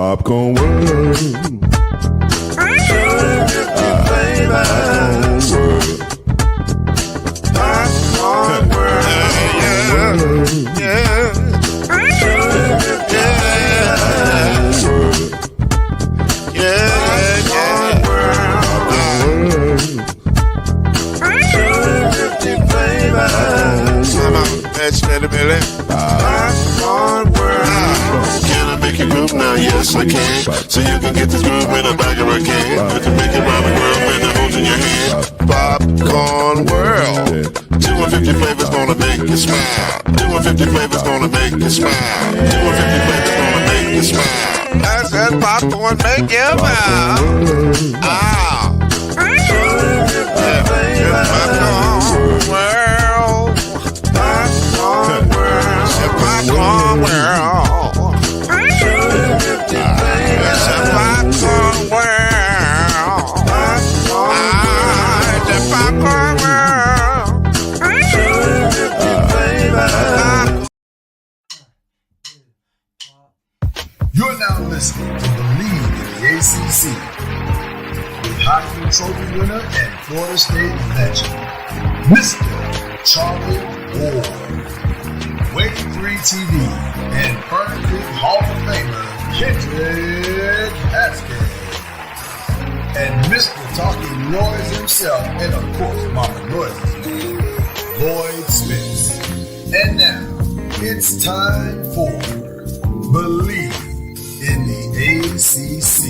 Popcorn World. Popcorn World. Yeah. Can I make you groove now? Yes, I can. So you can get this groove in the back of a can. You can make it round the world and it holds in your hand. Popcorn World. 250 flavors gonna make you smile. 250 flavors gonna make you smile. 250 flavors gonna make you smile. I said popcorn make you smile. Ah. Popcorn World. Popcorn World. Popcorn World. It's a popcorn world. It's a popcorn world. You're now listening to Bleav in the ACC with Heisman Trophy winner and Florida State legend, Mr. Charlie Ward. Wave 3 TV and Fern Creek Hall of Famer Kendrick Haskins. And Mr. Talking Noise himself, and of course Mama Noise's name, Lloyd Smith. And now, it's time for Bleav in the ACC.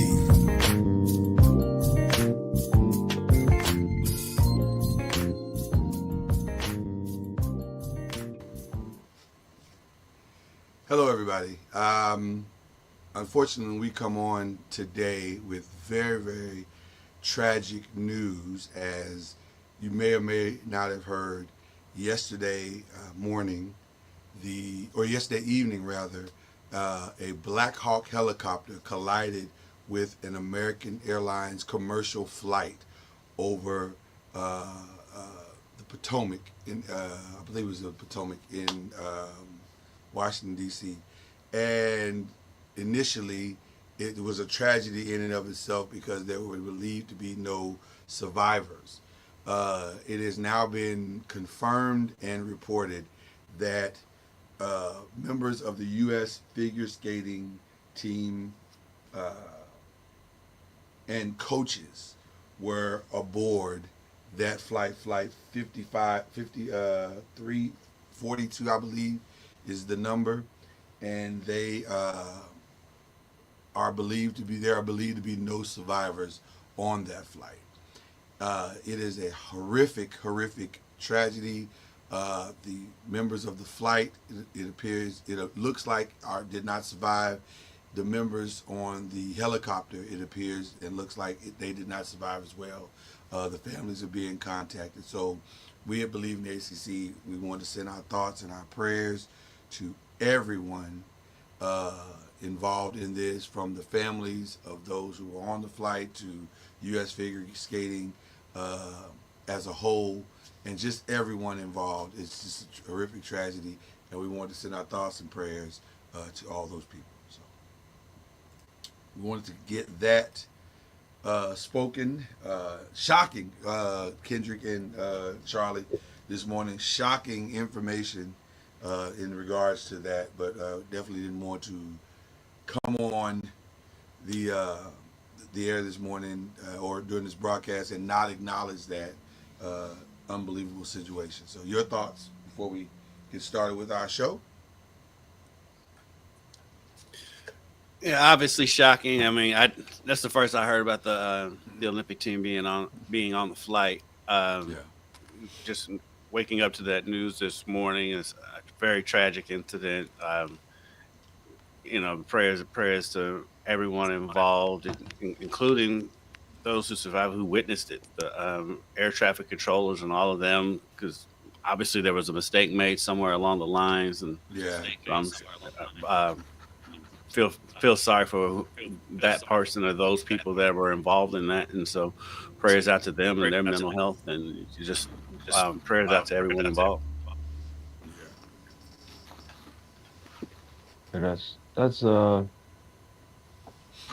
Hello, everybody. Unfortunately, we come on today with very, very tragic news, as you may or may not have heard yesterday yesterday evening, rather, a Black Hawk helicopter collided with an American Airlines commercial flight over the Potomac, I believe it was the Potomac in Washington, D.C. And initially, it was a tragedy in and of itself because there were believed to be no survivors. It has now been confirmed and reported that members of the U.S. figure skating team and coaches were aboard that flight 5342, I believe, is the number, and there are believed to be no survivors on that flight. It is a horrific tragedy. The members of the flight, it looks like did not survive. The members on the helicopter, it appears and looks like they did not survive as well. The families are being contacted. So we at Bleav in the ACC, we want to send our thoughts and our prayers to everyone involved in this, from the families of those who were on the flight to U.S. figure skating as a whole, and just everyone involved. It's just a horrific tragedy, and we want to send our thoughts and prayers to all those people. So we wanted to get that spoken. Shocking, Kendrick and Charlie, this morning. Shocking information in regards to that, but definitely didn't want to come on the air this morning or during this broadcast and not acknowledge that unbelievable situation. So your thoughts before we get started with our show? Yeah, obviously shocking. I mean, that's the first I heard about the Olympic team being on the flight. Just waking up to that news this morning is a very tragic incident. Prayers to everyone involved, including those who survived, who witnessed it, the air traffic controllers and all of them, because obviously there was a mistake made somewhere along the lines, and feel sorry for that person or those people that were involved in that, and so prayers out to them and their mental health, and just prayers out to everyone involved. And that's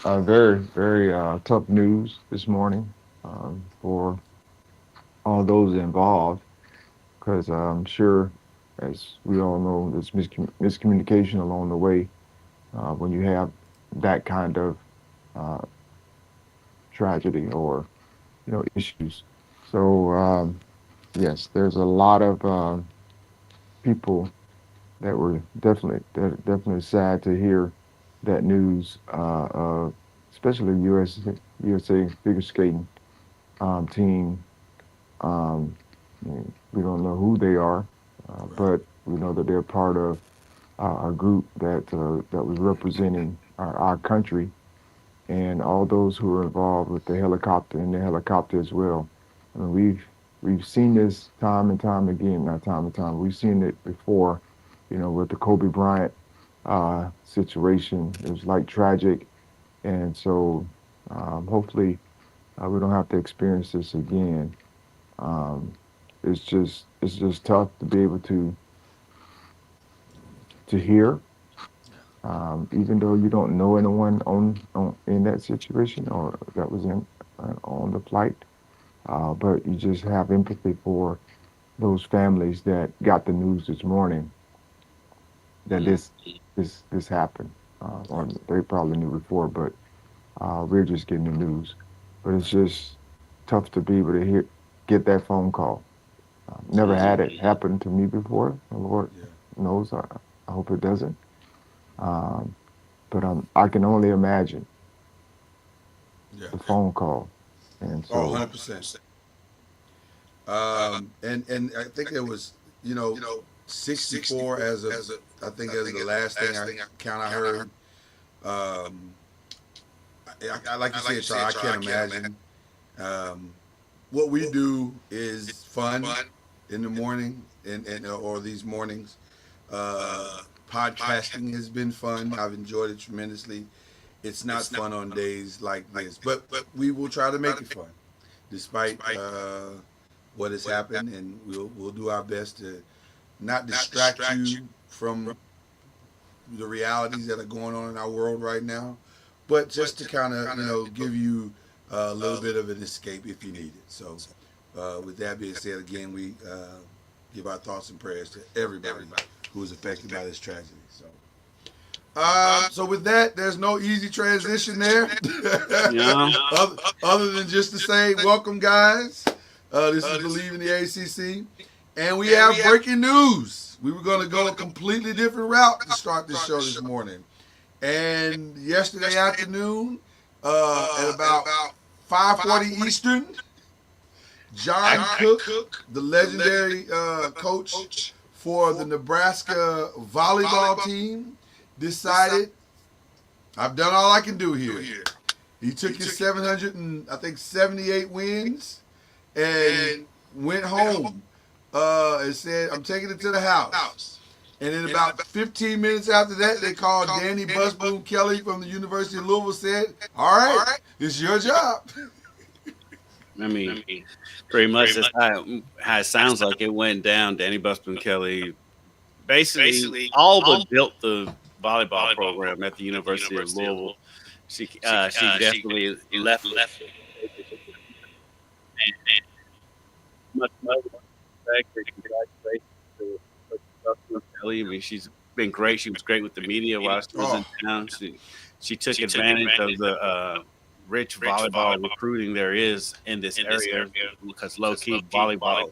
Very, very tough news this morning for all those involved, because I'm sure, as we all know, there's miscommunication along the way when you have that kind of uh, tragedy or issues. So yes, there's a lot of people that were definitely sad to hear that news, especially USA figure skating team. Um, we don't know who they are, Right. but we know that they're part of a group that was representing our country, and all those who are involved with the helicopter and the helicopter as well. I mean, we've seen this time and time again, not time and time. We've seen it before, with the Kobe Bryant situation. It was like tragic, and so hopefully we don't have to experience this again. Um, it's just tough to be able to hear, even though you don't know anyone on in that situation or that was in on the flight. But you just have empathy for those families that got the news this morning that Mm. this happened, Yeah. or they probably knew before, but we're just getting the news. But it's just tough to be able to get that phone call. Never Mm. had it happen to me before. The Lord Yeah. knows. I hope it doesn't. Um, but I can only imagine Yeah. the phone call, and Oh, so 100%. And I think it was, you know, 64 as of, I think as the last thing I heard. Um, I like you said, Charles, I can't imagine. Um, what we do is fun in the morning and or these mornings. Uh, Podcasting has been fun. I've enjoyed it tremendously. It's not fun on days like this, but we will try to make it fun, despite what has happened, and we'll do our best to not distract you from the realities that are going on in our world right now, but just to kind of give you a little bit of an escape if you need it. So, with that being said, again, we give our thoughts and prayers to everybody who is affected by this tragedy. So. So with that, there's no easy transition there, Yeah. other than just to say, welcome, guys. This is Bleav in the ACC, and we have breaking news. We were going to go a completely different route to start this show this morning, and yesterday afternoon, at about 5:40 Eastern, John Cook, the legendary coach for the Nebraska volleyball team, decided I've done all I can do here. He took his 700 and I think 78 wins and went home and said, "I'm taking it to the house." And in about 15 minutes after that, they called Danny Busboom Kelly from the University of Louisville. Said, "All right, it's your job." I mean, pretty much that's how it sounds like it went down. Danny Busman Kelly basically all but built the volleyball program at the University of Louisville. She definitely left it. And much respect and congratulations to Coach Busman Kelly. I mean, she's been great. She was great with the media while she was in Oh, town. She took advantage of the rich volleyball recruiting there is in this area because low key volleyball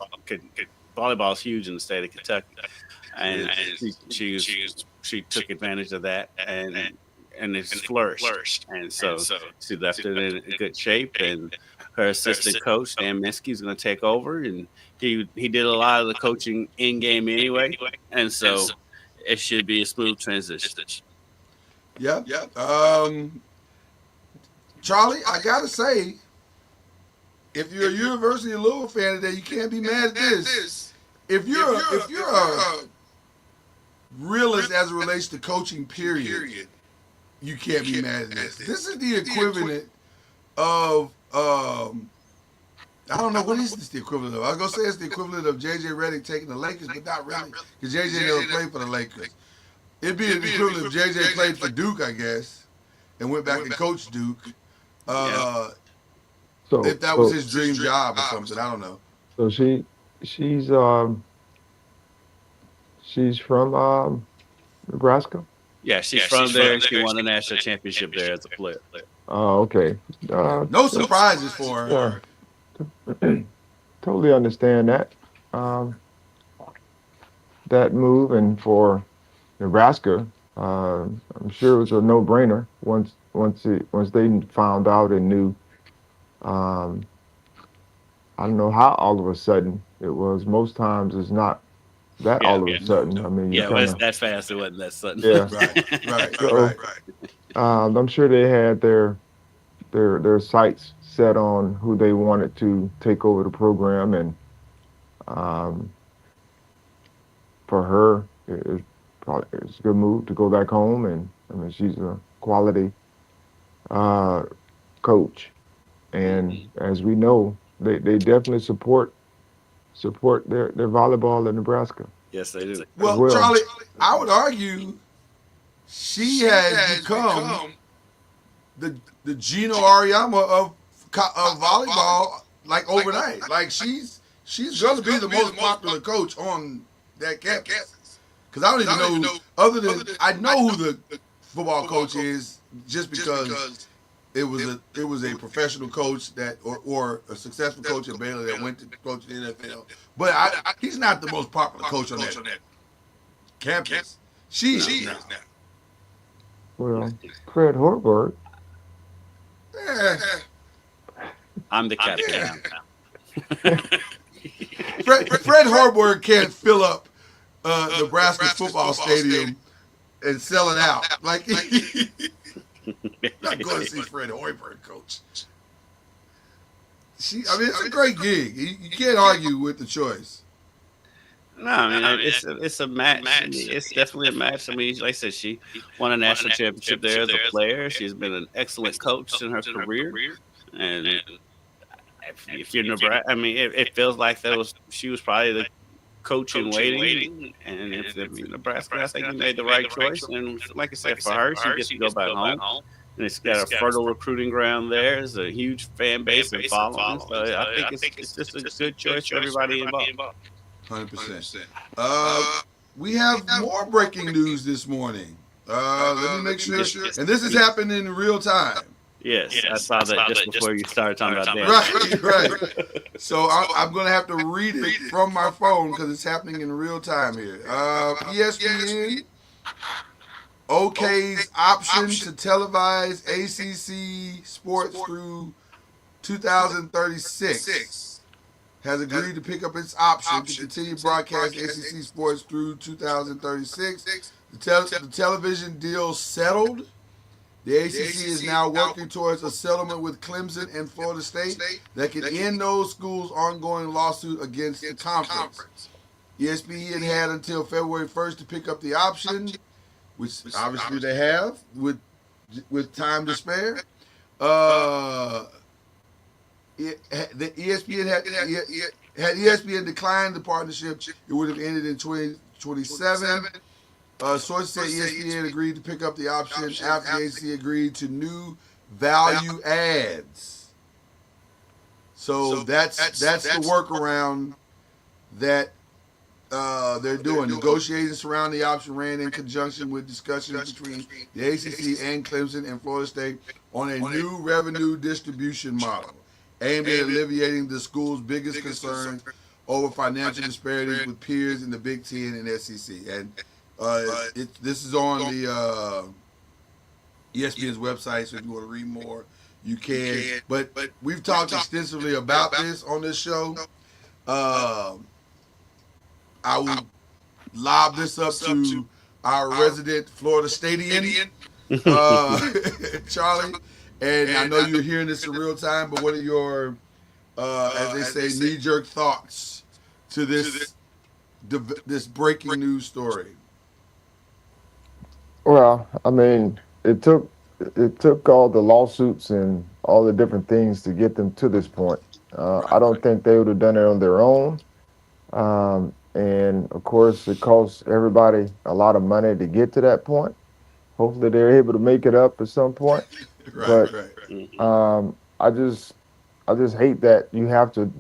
is huge in the state of Kentucky, it and is. she took advantage of that and it's flourished, and so she left it in good shape. And her assistant coach Dan Minsky is going to take over, and he did a lot of the coaching in game anyway, and so it should be a smooth transition. Yep. Charlie, I gotta say, if you're a University of Louisville fan today, you can't be mad at this. If you're a realist as it relates to coaching, period, you can't be mad at this. This is the equivalent of I don't know what is this the equivalent of. I was gonna say it's the equivalent of JJ Redick taking the Lakers, but not really, because JJ never played for the Lakers. It'd be the equivalent if JJ played for Duke, I guess. and went back to coach Duke. So If that was his dream job or something, I don't know. so she's she's from Nebraska. Yeah, she's from there. She won a national championship there as a player. Oh, okay. Yeah, Uh, no surprises for her. yeah, totally understand that. Um, that move, and for Nebraska, I'm sure it was a no-brainer once they found out and knew. Um, I don't know how all of a sudden it was. Most times it's not that Yeah, all of a sudden. I mean, you yeah, well, kind it's of that fast. It wasn't that sudden. yeah. Right. So I'm sure they had their sights set on who they wanted to take over the program, and um, for her, it's a good move to go back home. And I mean, she's a quality uh, coach, and as we know, they definitely support their volleyball in Nebraska Yes, they do. as Well, well. Charlie, I would argue she has become the Gino Auriemma of volleyball like overnight. Like she's gonna be the most popular coach on that campus. Because I don't even know other than I know who the football coach is just because it was a professional coach that or a successful coach at Baylor that went to coach in the NFL. But he's not the most popular coach on that campus. She is now. Well, Fred Hoiberg, Eh, I'm the captain. Fred Hoiberg can't fill up Nebraska's football stadium and sell it out. Like, not going to see Fred Hoiberg coach. I mean, it's a great gig. You can't argue with the choice. No, I mean it's a match. I mean, it's definitely a match. I mean, like I said, she won a national championship there as a player. She's been an excellent coach in her career, and if you're Nebraska, I mean, it feels like she was probably the coach in waiting. And if Nebraska, I think you made the right choice. And like I said, for her, she gets to go back home. And it's got a fertile recruiting ground there. There's a huge fan base and following. So I think it's just a good choice for everybody involved. 100%. We have more breaking news this morning. Let me make sure. And this is happening in real time. Yes, I saw that just before you started talking about that. Right. So I'm going to have to read it from my phone because it's happening in real time here. ESPN OK's option to televise ACC sports through 2036. Has agreed to pick up its option to continue broadcast ACC sports through 2036. The television deal settled. The ACC is now working towards a settlement with Clemson and Florida State that can end those schools' ongoing lawsuit against the conference. ESPN had until February 1st to pick up the option, which obviously they have with time to spare. The ESPN had ESPN declined the partnership, it would have ended in 2027. Sources say ESPN agreed to pick up the option after the ACC agreed to new value adds. So that's the workaround that they're doing. Negotiations around the option ran in conjunction with discussions between the ACC and Clemson and Florida State on a new revenue distribution model aimed at alleviating the school's biggest concerns over financial disparities with peers in the Big Ten and SEC. And this is on the ESPN's website, so if you want to read more, you can. But we've talked extensively about this on this show. I will lob this up to our resident Florida Stadian, Charlie. And I know you're hearing this in real time, but what are your, as they say, knee-jerk thoughts to this breaking news story? Well, I mean, it took all the lawsuits and all the different things to get them to this point. I don't think they would have done it on their own. And of course, it costs everybody a lot of money to get to that point. Hopefully, they're able to make it up at some point. Right, But right. Mhm. I just hate that you have to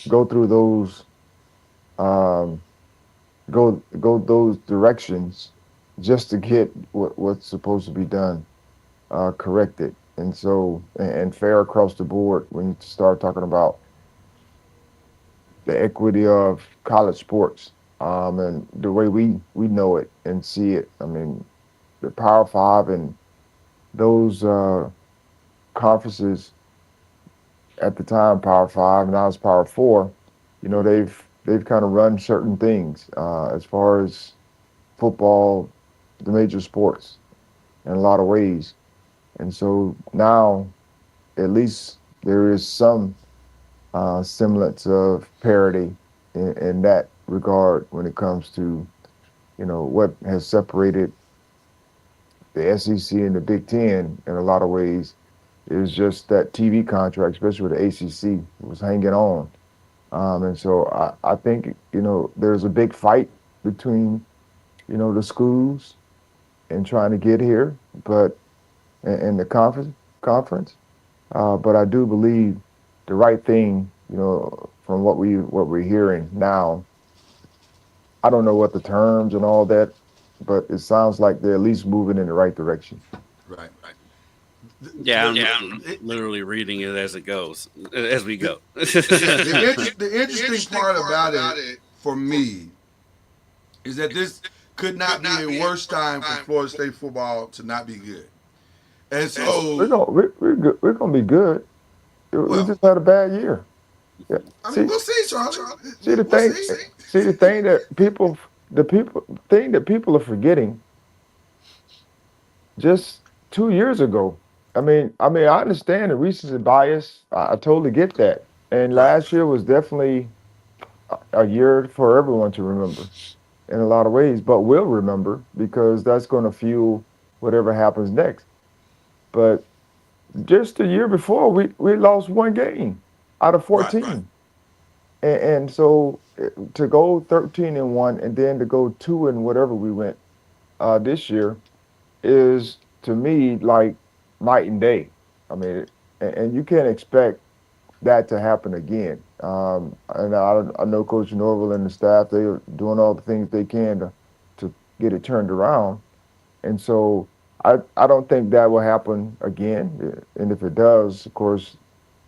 go through those um, go those directions just to get what's supposed to be done corrected. And so and fair across the board when you start talking about the equity of college sports and the way we know it and see it. I mean, the Power Five and those conferences at the time, Power Five, now it's Power Four. You know, Mhm. they've kind of run certain things as far as football, the major sports, in a lot of ways. And so now, at least there is some semblance of parity in that regard when it comes to what has separated the SEC and the Big Ten in a lot of ways is just that TV contract, especially with the ACC, was hanging on. And so I think there's a big fight between the schools and trying to get here, but in the conference. But I do believe the right thing, from what we're hearing now. I don't know what the terms and all that, but it sounds like they're at least moving in the right direction. Right. Yeah, I'm It, literally reading it as it goes, as we the, go. the interesting part about it for me is that this could not be a worse time for Florida State football to not be good. And Oh, we're so, gonna we're good. We're gonna be good. We well, just had a bad year. Yeah. I mean, See, we'll see, Charlie. see the We'll thing. see. See the thing that people thing that people are forgetting. Just 2 years ago. I understand the recency bias. I totally get that. And Right. last year was definitely a year for everyone to remember in a lot of ways, but we'll remember because that's going to fuel whatever happens next. But just the year before, we lost one game out of Right. 14. And so to go 13-1 and then to go 2 and whatever we went this year is to me like night and day. I mean, and you can't expect that to happen again. And I know Coach Norville and the staff, they are doing all the things they can to get it turned around. And so I don't think that will happen again. And if it does, of course,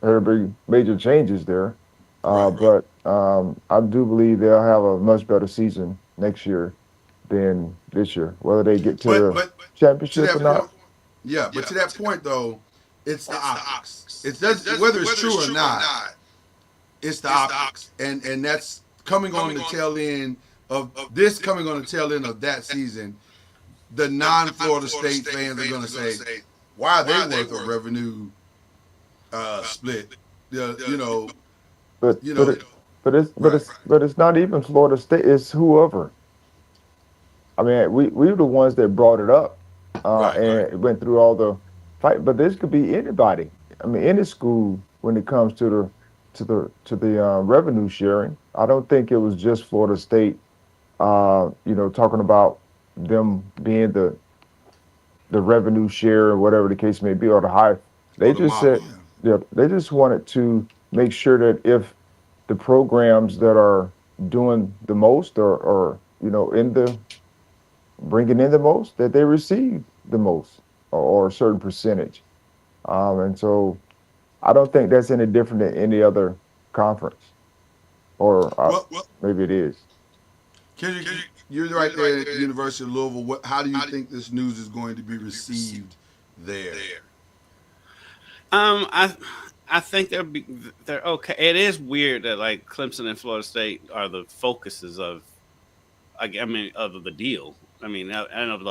there'll be major changes there. Right. But I do believe they'll have a much better season next year than this year. Whether they get to the But to championship or that point, not, yeah. But to that point, though, it's the optics. It does whether it's true or not. It's the optics, and that's coming on the tail end of this, coming on the tail end of that season. The non-Florida State fans are going to say, "Why are they worth a revenue split?" You know, but you but know, it, but it's but right, it's but it's not even Florida State. It's whoever. I mean, we were the ones that brought it up, right, and it went through all the fight. But this could be anybody. I mean, any school when it comes to the revenue sharing. I don't think it was just Florida State. Talking about them being the revenue share or whatever the case may be, or the high. They or the just model. said, Yeah, yeah, they just wanted to make sure that if the programs that are doing the most or in the bringing in the most, that they receive the most or a certain percentage. And so I don't think that's any different than any other conference, or well, maybe it is. can you're right there at the University of Louisville. How do you think this news is going to be received there? I I think they're okay. It is weird that like Clemson and Florida State are the focuses of I mean of the deal. I mean, and of the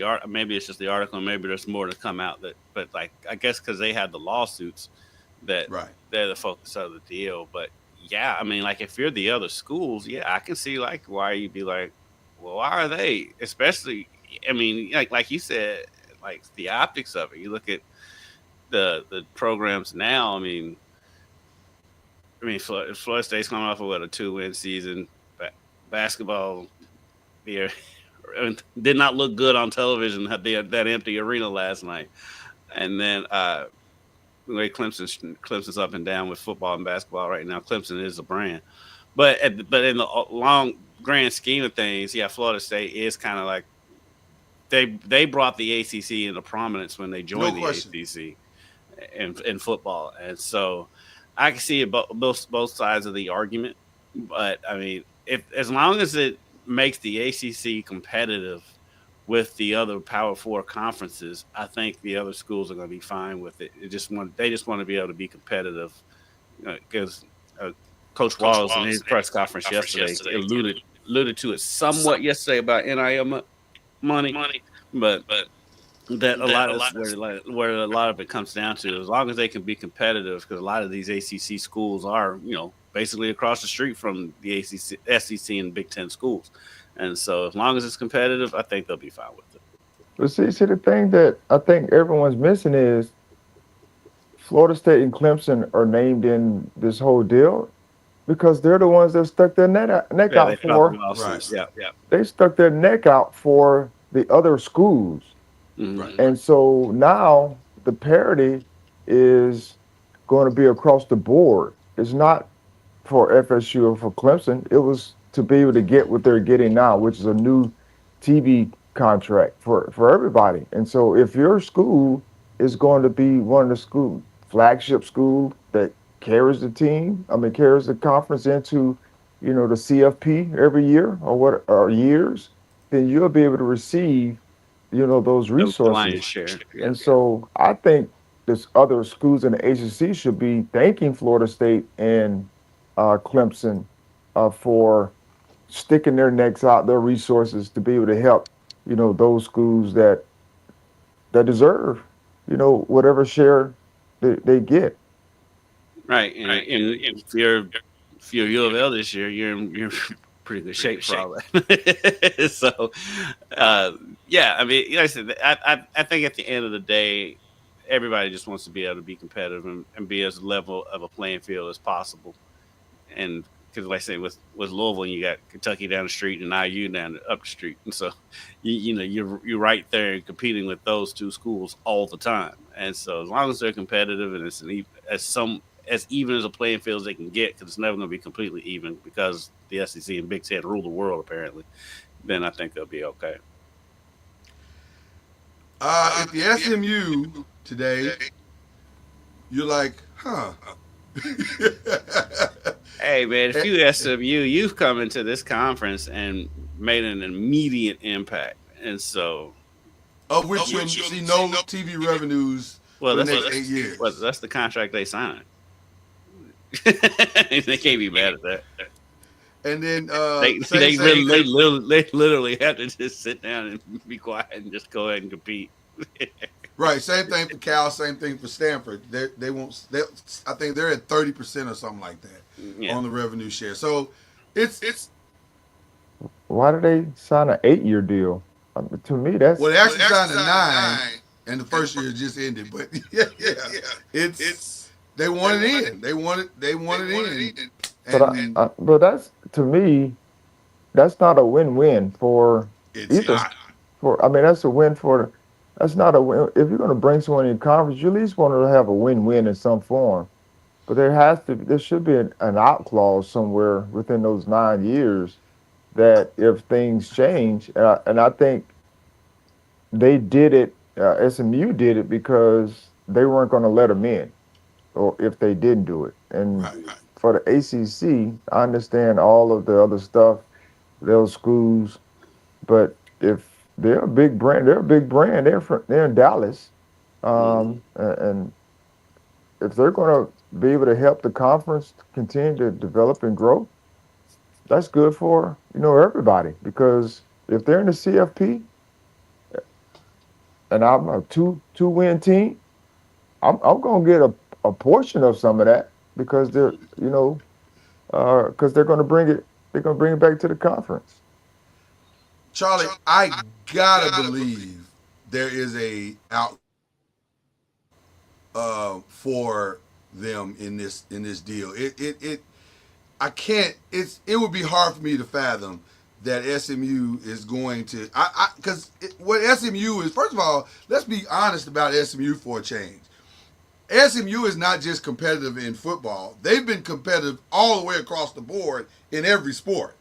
art. Maybe it's just the article. Maybe there's more to come out. But like I guess because they had the lawsuits, that Right. they're the focus of the deal. But yeah, I mean, like if you're the other schools, yeah, I can see like why you'd be like, well, why are they? Especially, I mean, like you said, like the optics of it. You look at the programs now. Florida State's coming off of what a 2-win season. Basketball, the did not look good on television at that empty arena last night. And then the way Clemson's up and down with football and basketball right now. Clemson is a brand, but in the long grand scheme of things, yeah, Florida State is kind of like they brought the ACC into prominence when they joined the ACC in football, and so I can see it both sides of the argument. But I mean, if as long as it makes the ACC competitive with the other Power Four conferences, I think the other schools are going to be fine with it. They just want to be able to be competitive because Coach Wallace in his press conference yesterday alluded to it somewhat yesterday about NIL money, but that a lot of where a lot of it comes down to, as long as they can be competitive, because a lot of these ACC schools are basically across the street from the ACC, SEC, and Big Ten schools. And so as long as it's competitive, I think they'll be fine with it. But see, the thing that I think everyone's missing is Florida State and Clemson are named in this whole deal because they're the ones that stuck their neck out for. Right. Yeah. They stuck their neck out for the other schools. Mm-hmm. And so now the parity is going to be across the board. It's not for FSU or for Clemson. It was to be able to get what they're getting now, which is a new TV contract for everybody. And so if your school is going to be one of the flagship school that carries the carries the conference into, the CFP every year or years, then you'll be able to receive, those resources. Share. Yeah. And so I think this other schools in the ACC should be thanking Florida State and Clemson for sticking their necks out, their resources to be able to help, those schools that deserve, whatever share they get. Right. And if you're U of L this year, you're in pretty good shape for all that. So, yeah, I mean, like I said, I think at the end of the day, everybody just wants to be able to be competitive and be as level of a playing field as possible. And because, like I say, with Louisville, you got Kentucky down the street and IU down up the street, and so you're right there competing with those two schools all the time. And so, as long as they're competitive and it's as even as a playing field as they can get, because it's never going to be completely even because the SEC and Big Ten rule the world apparently, then I think they'll be okay. At the SMU today, you're like, huh. Hey man, if you SMU, you've come into this conference and made an immediate impact, and so of which you'll see no TV revenues for the next 8 years. Well, that's the contract they signed. They can't be mad at that. And then they literally have to just sit down and be quiet and just go ahead and compete. Right, same thing for Cal, same thing for Stanford. They won't. I think they're at 30% or something like that on the revenue share. So it's. Why did they sign an 8-year deal? To me, that's they actually signed a 9, and the first year just ended. But yeah, it's they want it in. They want it in. But that's, to me, that's not a win-win for either. That's a win for. That's not a win. If you're going to bring someone in conference, you at least want to have a win-win in some form. But there should be an out clause somewhere within those 9 years that if things change, and I think they did it, SMU did it because they weren't going to let them in, or if they didn't do it. And for the ACC, I understand all of the other stuff, those schools, but if they're a big brand. They're in Dallas, and if they're going to be able to help the conference continue to develop and grow, that's good for everybody. Because if they're in the CFP, and I'm a two-win team, I'm going to get a portion of some of that because they're because they're going to bring it. They're going to bring it back to the conference. Charlie, I gotta believe there is a out for them in this deal. It would be hard for me to fathom that SMU is going to. Because what SMU is, first of all, let's be honest about SMU for a change. SMU is not just competitive in football; they've been competitive all the way across the board in every sport,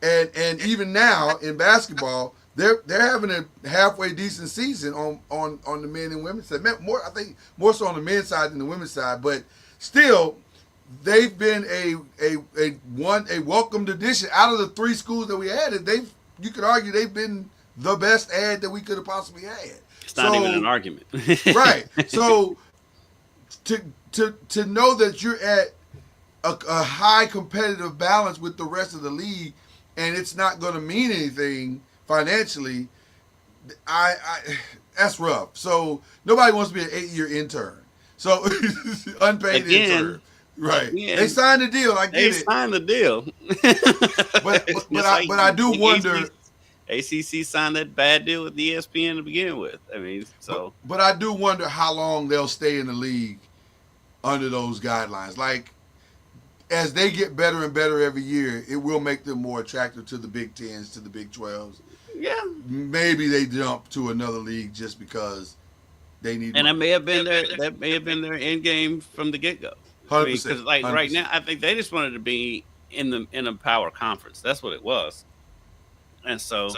and even now in basketball, they're having a halfway decent season on the men and women's side. I think more so on the men's side than the women's side, but still. They've been a welcomed addition out of the 3 schools that we added. You could argue they've been the best add that we could have possibly had. It's not even an argument, Right. So to know that you're at a high competitive balance with the rest of the league, and it's not going to mean anything financially, that's rough. So nobody wants to be an 8-year intern. So unpaid intern. Right. Again, they signed the deal. I get it. They signed the deal. but I do wonder. ACC signed that bad deal with ESPN to begin with. I mean, so. But I do wonder how long they'll stay in the league under those guidelines. Like, as they get better and better every year, it will make them more attractive to the Big Tens, to the Big 12s. Yeah. Maybe they jump to another league just because they need. And that may have been their end game from the get go. 100%. Because right now, I think they just wanted to be in a power conference. That's what it was. And so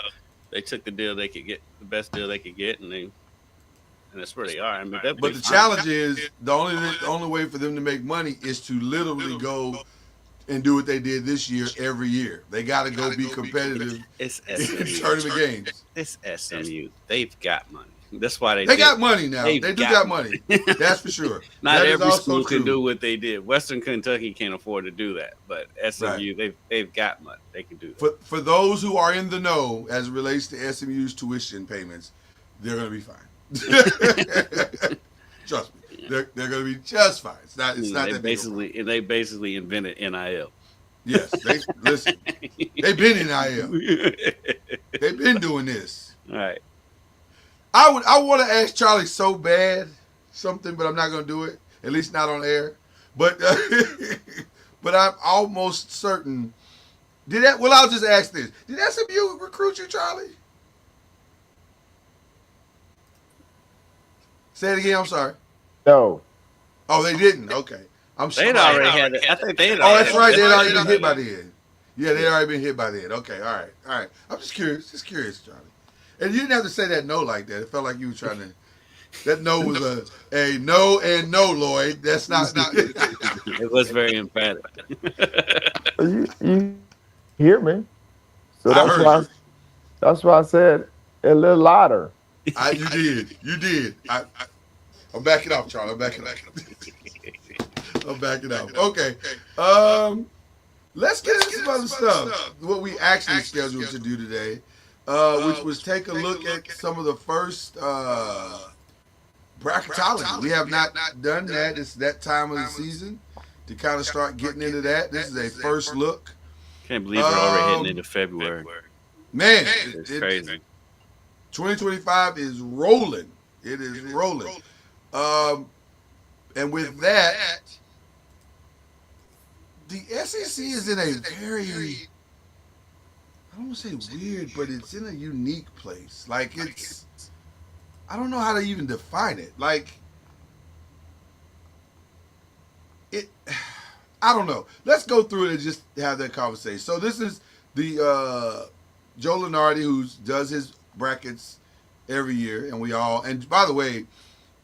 they took the deal they could get, the best deal they could get, and that's where they are. I mean, but the challenge is the only way for them to make money is to literally go and do what they did this year every year. They got to go be competitive it's in tournament games. It's SMU. They've got money. That's why they got money now. They do got money. That's for sure. Not every school can do what they did. Western Kentucky can't afford to do that, but SMU, they've got money. They can do that. For those who are in the know as it relates to SMU's tuition payments, they're going to be fine. Trust me, they're going to be just fine. It's not that basically they basically invented NIL. Yes, listen. They've been in NIL. They've been doing this. All right. I want to ask Charlie so bad something, but I'm not going to do it. At least not on air. But but I'm almost certain. I'll just ask this. Did SMU recruit you, Charlie? Say it again. I'm sorry. No. Oh, they didn't. Okay. I'm sorry. They'd already had it. I think they'd. Oh, that's right. They'd already been hit by the end. Yeah, they'd already been hit by the end. Okay. All right. I'm just curious. Charlie. And you didn't have to say that no like that. It felt like you were trying to. That no was a no and no, Lloyd. That's not. It was very emphatic. You hear me? So that's why I said a little louder. You did. I'm backing up, Charlie. I'm backing up. Okay. Let's get into some other stuff. What we actually scheduled to do today. Which was take a look at some of the first bracketology. We have not done that. It's that time of the season to kind of start getting into that. This is a first look. Can't believe we're already heading into February. Man, it's crazy. 2025 is rolling. It is rolling. And with that, the SEC is in a very, I don't want to say weird, but it's in a unique place. Like I don't know how to even define it. Like I don't know. Let's go through it and just have that conversation. So this is the Joe Lunardi, who does his brackets every year, and by the way,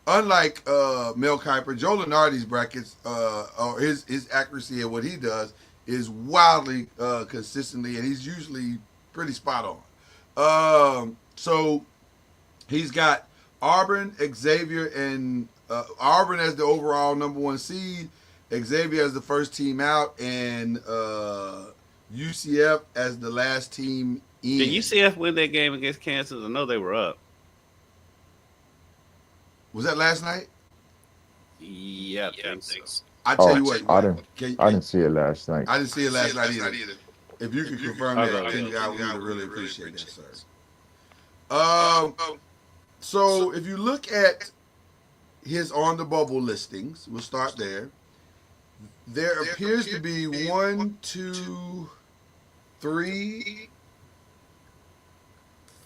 unlike Mel Kiper, Joe Lunardi's brackets, or his accuracy at what he does is wildly consistently, and he's usually pretty spot on. So he's got Auburn, Xavier, and Auburn as the overall number 1 seed, Xavier as the first team out, and UCF as the last team in. Did UCF win that game against Kansas? I know they were up. Was that last night? Yeah, I think so. I tell you what, I didn't see it last night. I didn't see it last night either. If you can confirm that, I would really appreciate that, sir. So if you look at his on the bubble listings, we'll start there. There appears to be 1, 2, 3,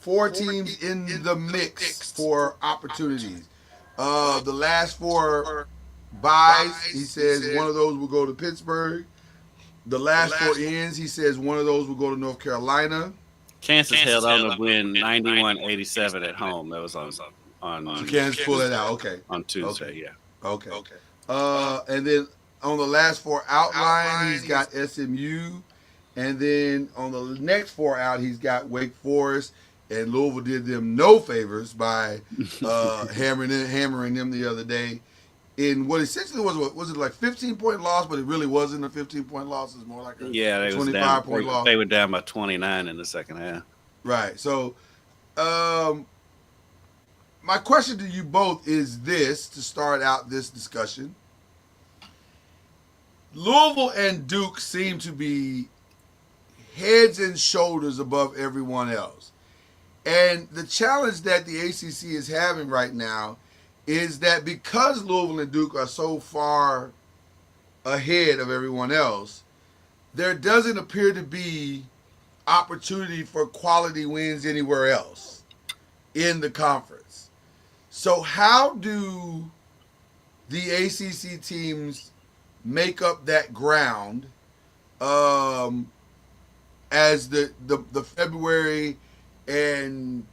4 teams in the mix for opportunities. The last 4 buys, he says one of those will go to Pittsburgh. The last 4 ends, he says one of those will go to North Carolina. Kansas held on to win 91-87 at home. That was on So Kansas pull that out. Okay. on Tuesday. Okay. Yeah. Okay. And then on the last 4 outline, he's got SMU. And then on the next 4 out, he's got Wake Forest. And Louisville did them no favors by hammering them the other day in what essentially was it like 15-point loss, but it really wasn't a 15-point loss. It was more like a 25-point loss. They were down by 29 in the second half. Right. So, my question to you both is this to start out this discussion. Louisville and Duke seem to be heads and shoulders above everyone else. And the challenge that the ACC is having right now is that because Louisville and Duke are so far ahead of everyone else, there doesn't appear to be opportunity for quality wins anywhere else in the conference. So how do the ACC teams make up that ground as the February and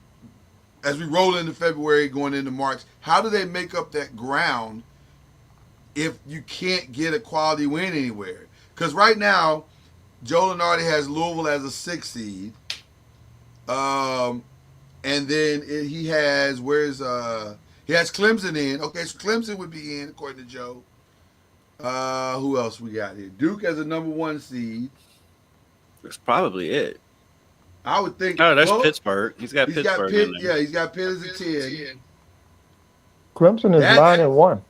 as we roll into February going into March? How do they make up that ground if you can't get a quality win anywhere? Because right now, Joe Lunardi has Louisville as a 6 seed. And then he has he has Clemson in. Okay, so Clemson would be in according to Joe. Who else we got here? Duke as a number 1 seed. That's probably it. I would think. Oh, that's Pittsburgh. He's got Pittsburgh in there. Yeah, he's got Pitt as a 10. Clemson is 9-1.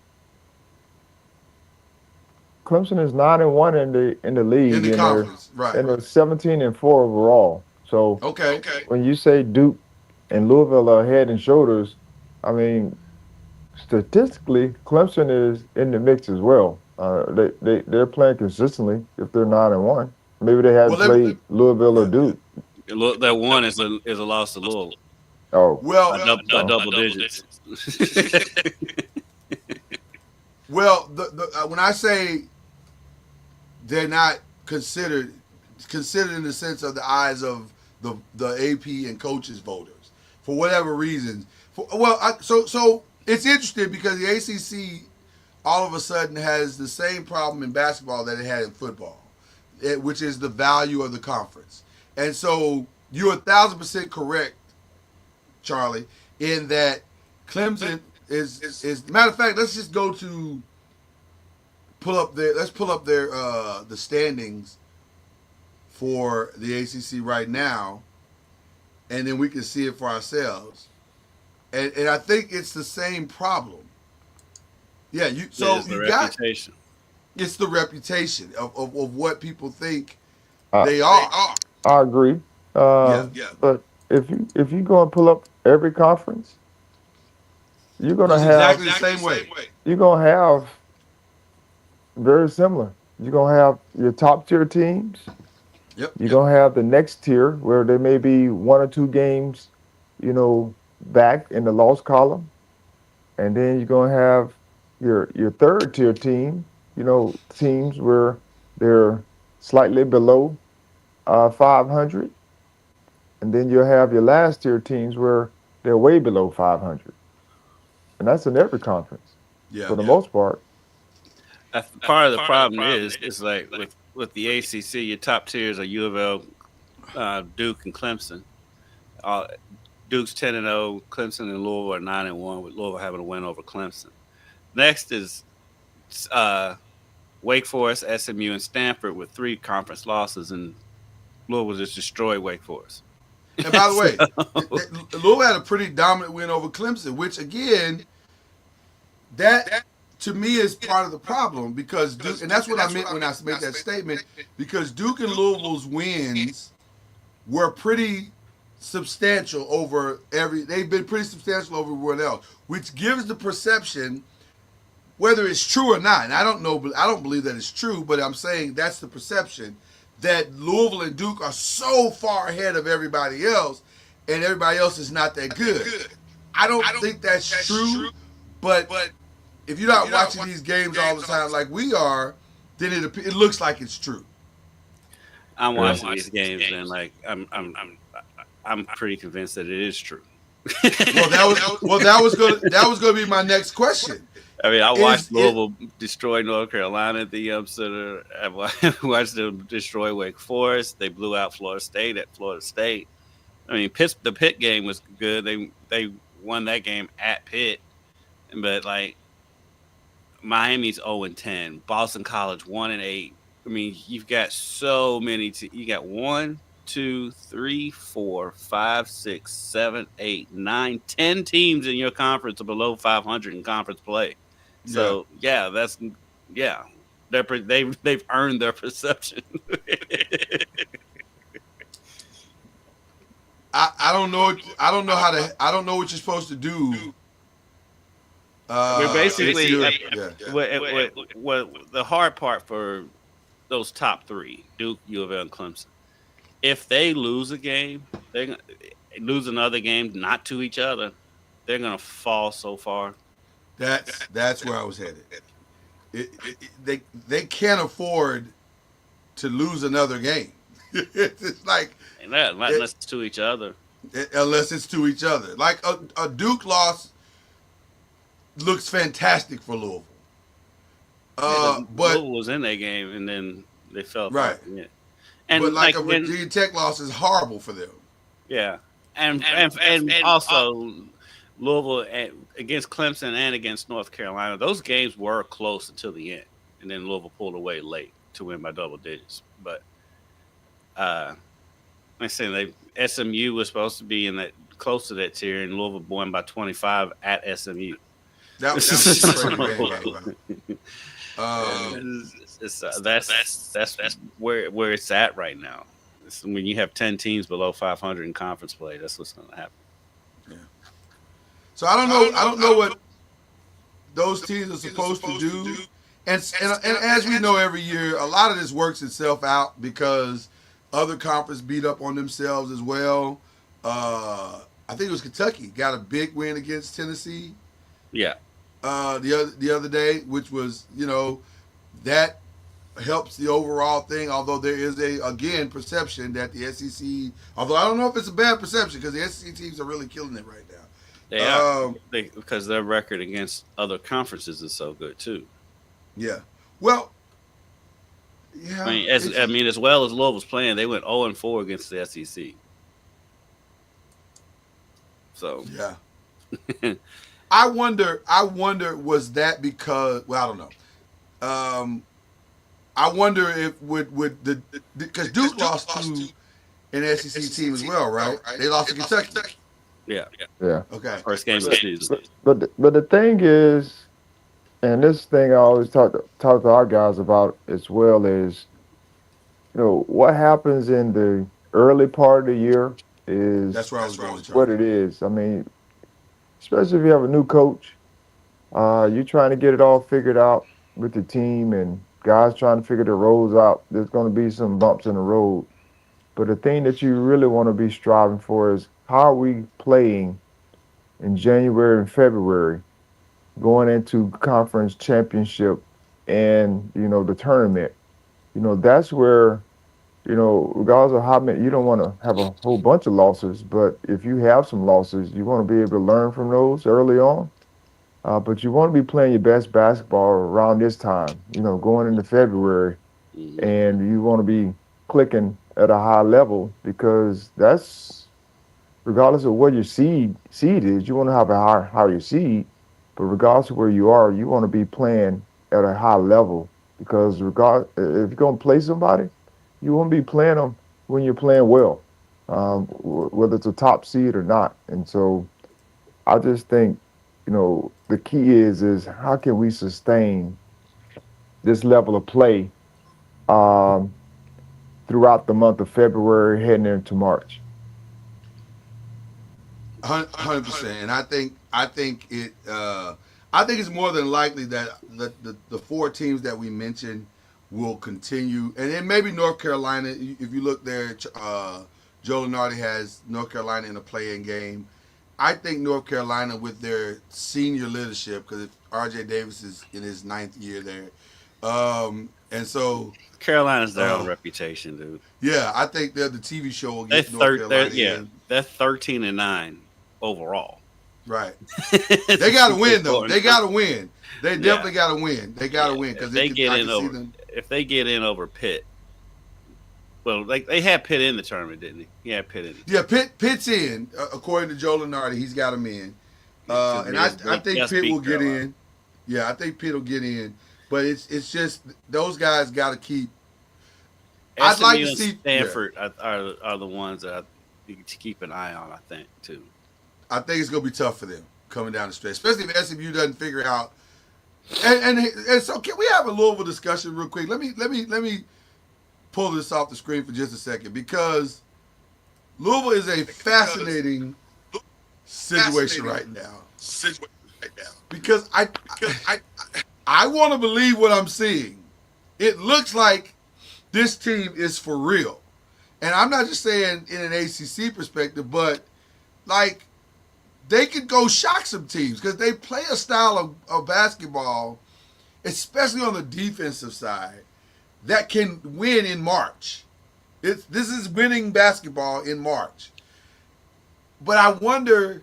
Clemson is 9-1 in the league. In the conference, right? And they're 17-4 overall. So okay. When you say Duke and Louisville are head and shoulders, I mean, statistically, Clemson is in the mix as well. They're playing consistently if they're 9-1. Maybe they haven't played Louisville or Duke. That one is a loss to Louisville. Oh, well, by double digits. Well, when I say they're not considered in the sense of the eyes of the AP and coaches voters for whatever reasons. So it's interesting because the ACC all of a sudden has the same problem in basketball that it had in football, which is the value of the conference. And so you're 1,000% correct, Charlie, in that Clemson is matter of fact. Let's just go to pull up their the standings for the ACC right now, and then we can see it for ourselves. And I think it's the same problem. Yeah, it's the reputation of what people think they are. I agree. But if you go and pull up every conference, you're gonna have exactly the same way. You're gonna have very similar. You're gonna have your top tier teams. You're gonna have the next tier where there may be 1 or 2 games, back in the loss column, and then you're gonna have your third tier team. Teams where they're slightly below 500, and then you'll have your last tier teams where they're way below 500, and that's in every conference for the most part. Part of the problem is like with the ACC, your top tiers are U of L, Duke, and Clemson. Duke's 10-0, Clemson and Louisville are 9-1, with Louisville having a win over Clemson. Next is Wake Forest, SMU, and Stanford with 3 conference losses, and Louisville just destroyed Wake Forest. And by the way, Louisville had a pretty dominant win over Clemson, which again, that to me is part of the problem because Duke, and that's what I meant when I made that statement, because Duke and Louisville's wins were pretty substantial they've been pretty substantial over everyone else, which gives the perception, whether it's true or not, and I don't know, but I don't believe that it's true, but I'm saying that's the perception, that Louisville and Duke are so far ahead of everybody else and everybody else is not that good. I don't think that's true, but if you're not watching these games all the time like we are, then it looks like it's true. I'm Yeah. watching these games and like I'm pretty convinced that it is true. That was gonna be my next question. I mean, I Is watched Louisville destroy North Carolina at the Center. I watched them destroy Wake Forest. They blew out Florida State at Florida State. I mean, the Pitt game was good. They won that game at Pitt, but like Miami's 0-10, Boston College 1-8. I mean, you've got so many. You got 1, 2, 3, 4, 5, 6, 7, 8, 9, 10 teams in your conference are below 500 in conference play. So yeah, they've earned their perception. I don't know. I don't know what you're supposed to do. We're basically Yeah. what the hard part for those top three, Duke, U of L, and Clemson. If they lose a game, they lose another game, not to each other, they're gonna fall so far. That's where I was headed. They can't afford to lose another game. It's like And that unless it's to each other. unless it's to each other. Like a Duke loss looks fantastic for Louisville. But Louisville was in that game and then they fell apart. Right. Yeah. And but like a when, Virginia Tech loss is horrible for them. yeah, and also Louisville against Clemson and against North Carolina, those games were close until the end, and then Louisville pulled away late to win by double digits. But like I said, SMU was supposed to be in that close to that tier, and Louisville won by 25 at SMU. That was a crazy game, by the way. That's where it's at right now. When you have 10 teams below 500 in conference play, that's what's going to happen. Yeah. So I don't know what those teams are supposed to do. And as we know every year, a lot of this works itself out because other conferences beat up on themselves as well. I think it was Kentucky got a big win against Tennessee. Yeah. The other day, which was, that helps the overall thing, although there is again perception that the SEC, although I don't know if it's a bad perception because the SEC teams are really killing it right now. They are because their record against other conferences is so good too. Yeah. Well, yeah. I mean, as well as Louisville's playing, they went 0-4 against the SEC. So yeah. I wonder, was that because? Well, I don't know. I wonder if because Duke lost to an SEC team as well, right? They lost to Kentucky. Yeah. Okay. First game of the season. But the thing is, and this thing I always talk to our guys about as well is, what happens in the early part of the year is That's where I was going. what it is. I mean, especially if you have a new coach, you're trying to get it all figured out with the team and guys trying to figure their roles out. There's going to be some bumps in the road. But the thing that you really want to be striving for is how are we playing in January and February going into conference championship and, the tournament. That's where, regardless of how many, you don't want to have a whole bunch of losses, but if you have some losses, you want to be able to learn from those early on. But you want to be playing your best basketball around this time, going into February, and you want to be clicking at a high level because that's, regardless of where your seed is, you want to have a higher seed, but regardless of where you are, you want to be playing at a high level because if you're going to play somebody, you want to be playing them when you're playing well, whether it's a top seed or not. And so I just think, the key is how can we sustain this level of play throughout the month of February heading into March. 100%, and I think it's more than likely that the four teams that we mentioned will continue, and then maybe North Carolina. If you look there, Joe Lunardi has North Carolina in a play-in game. I think North Carolina, with their senior leadership, because R.J. Davis is in his 9th year there, and so Carolina's their own uh, reputation, dude. yeah, I think that the TV show will get North Carolina in. They're 13-9 overall. Right. It's They a got to super win though. important They got to number. win. They Yeah, definitely got to win. They got to yeah. win If because they get I in can see over, them. if they get in over Pitt, well, like they had Pitt in the tournament, didn't he? He had Pitt in the Yeah, tournament. Pitt's in according to Joe Lunardi. He's got them in, Because and I they think just Pitt will beat get Carolina. in. Yeah, I think Pitt will get in, but it's just those guys got to keep. I'd like to SMU and see. Yeah, Stanford are the ones that you to keep an eye on. I think too. I think it's gonna be tough for them coming down the stretch, especially if SMU doesn't figure out. And so can we have a Louisville discussion real quick? Let me pull this off the screen for just a second because Louisville is a fascinating situation right now because I want to believe what I'm seeing. It looks like this team is for real, and I'm not just saying in an ACC perspective, but like they could go shock some teams because they play a style of basketball, especially on the defensive side, that can win in March. This is winning basketball in March. But I wonder,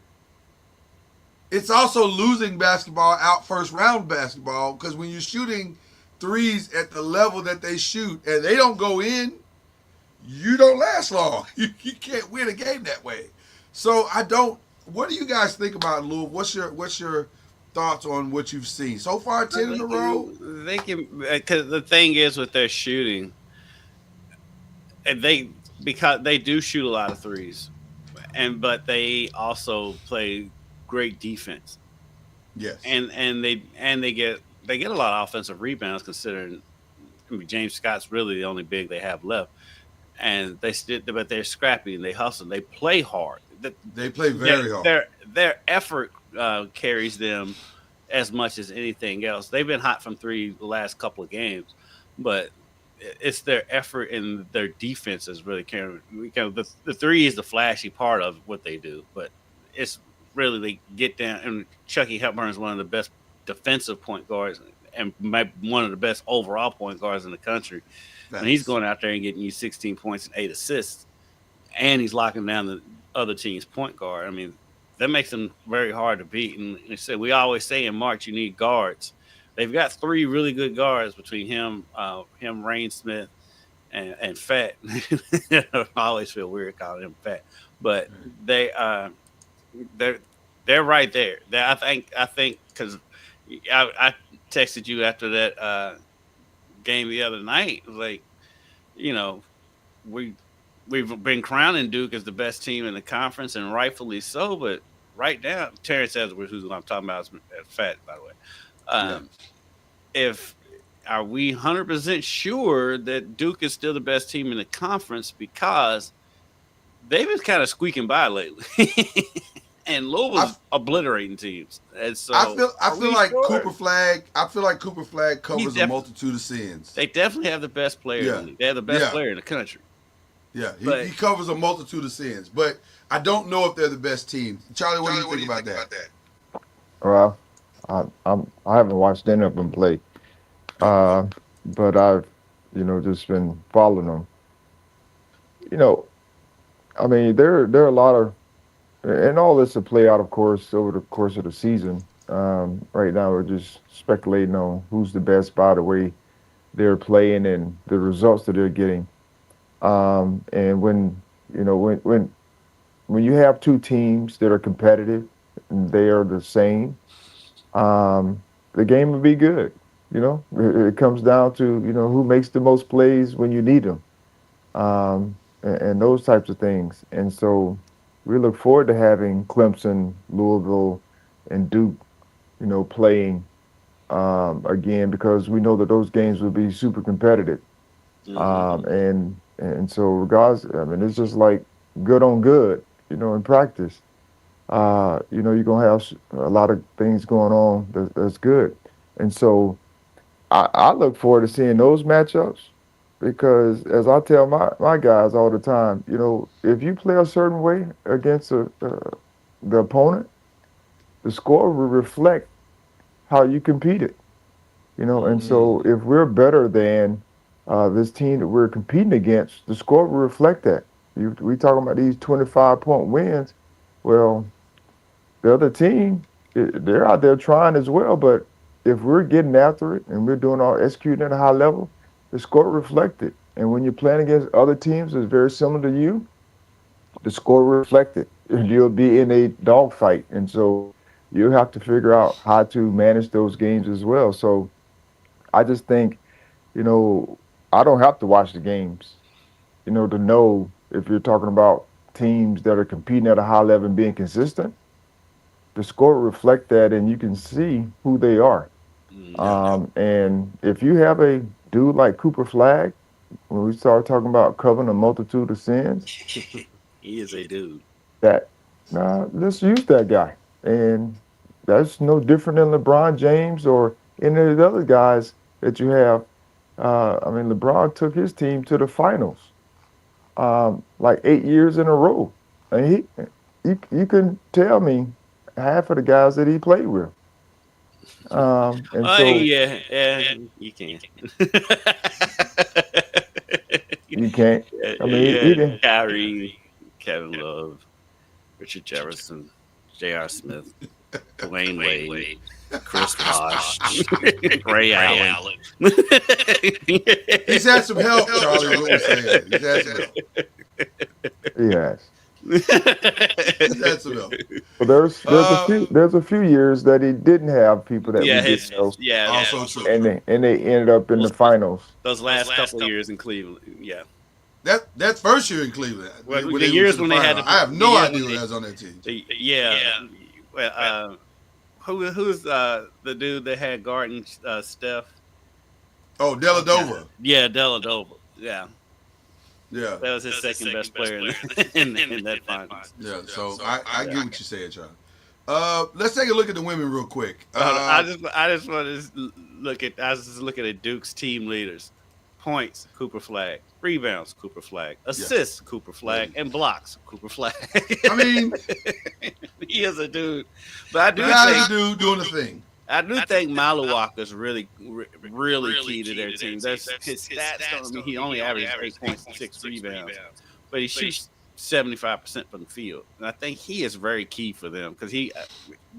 it's also losing basketball out first round basketball because when you're shooting threes at the level that they shoot and they don't go in, you don't last long. You can't win a game that way. So I don't. What do you guys think about Louisville? What's your thoughts on what you've seen so far? 10 in a row. They can because the thing is with their shooting, and because they do shoot a lot of threes, but they also play great defense, Yes. and they get a lot of offensive rebounds considering. I mean, James Scott's really the only big they have left, and but they're scrappy and they hustle. They play hard. They play very hard. Their effort carries them as much as anything else. They've been hot from three the last couple of games, but it's their effort and their defense is really carrying. The three is the flashy part of what they do, but it's really they get down. And Chucky Hepburn is one of the best defensive point guards and one of the best overall point guards in the country. And he's going out there and getting you 16 points and 8 assists, and he's locking down the other team's point guard. I mean, that makes them very hard to beat. And they said we always say in March you need guards. They've got 3 really good guards between him, Rain Smith, and Fat. I always feel weird calling him Fat, but they're right there. I think because I texted you after that game the other night. Like, you know, we've been crowning Duke as the best team in the conference, and rightfully so. But right now, Terrence Edwards, who's I'm talking about, is Fat, by the way. If are we 100% sure that Duke is still the best team in the conference because they've been kind of squeaking by lately, and Louisville's obliterating teams. And so I feel like sure? Cooper Flag. I feel like Cooper Flag covers a multitude of sins. They definitely have the best player. Yeah. They have the best player in the country. Yeah, he covers a multitude of sins, but I don't know if they're the best team. Charlie, what do you think about that? Well, I haven't watched any of them play, but I've just been following them. You know, I mean, there are a lot of, and all this will play out, of course, over the course of the season. Right now, we're just speculating on who's the best by the way they're playing and the results that they're getting. And when you have 2 teams that are competitive and they are the same, the game will be good. It comes down to who makes the most plays when you need them, and those types of things. And so we look forward to having Clemson, Louisville, and Duke, playing again because we know that those games will be super competitive. And so regardless, I mean, it's just like good on good, in practice. You're gonna have a lot of things going on that's good. And so I look forward to seeing those matchups. because as I tell my guys all the time, if you play a certain way against the opponent, the score will reflect how you competed. And Mm-hmm. so if we're better than this team that we're competing against, the score will reflect that. We talking about these 25-point wins. Well, the other team, they're out there trying as well. But if we're getting after it and we're doing all executing at a high level, the score reflected. And when you're playing against other teams that's very similar to you, the score reflected. And you'll be in a dogfight. And so you have to figure out how to manage those games as well. So I just think, you know, I don't have to watch the games, to know if you're talking about teams that are competing at a high level and being consistent. The score reflect that, and you can see who they are. Mm-hmm. Yeah. And if you have a dude like Cooper Flag, when we start talking about covering a multitude of sins, He is a dude. that let's use that guy. And that's no different than LeBron James or any of the other guys that you have. I mean, LeBron took his team to the finals like 8 years in a row. And you can tell me half of the guys that he played with. And Oh so yeah, yeah, you can. you can't. Yeah, I mean, he yeah, didn't. Kyrie, Kevin Love, Richard Jefferson, J.R. Smith, Dwayne Wade, Chris Bosh, Ray Allen. He's had some help, Charlie, is what we're saying. He's had some help. Yes. He's had some help. Well, there's a Uh, few years that he didn't have people that we Yeah, didn't know, Also true. and they ended up in the finals. those last couple of years in Cleveland. Yeah, That first year in Cleveland, well, when the they went to years the when they had final, to, I have the no years idea when who they, was on that team. yeah, well, who's the dude that had guarding Steph? Oh, Deladova. Yeah, Deladova. Yeah, Yeah, that was his second best player in that finals. yeah. So I get what you're saying, Charlie. Let's take a look at the women real quick. I just want to look at. I was just looking at Duke's team leaders: points, Cooper Flag; rebounds, Cooper Flag; assists, Cooper Flag; and blocks, Cooper Flag. I mean, He is a dude, but I the do guys think do doing the thing. I do think Walker's really key to their team. There's his stats don't mean he only averages 8 points and 6 rebounds, but he shoots 75% from the field, and I think he is very key for them because he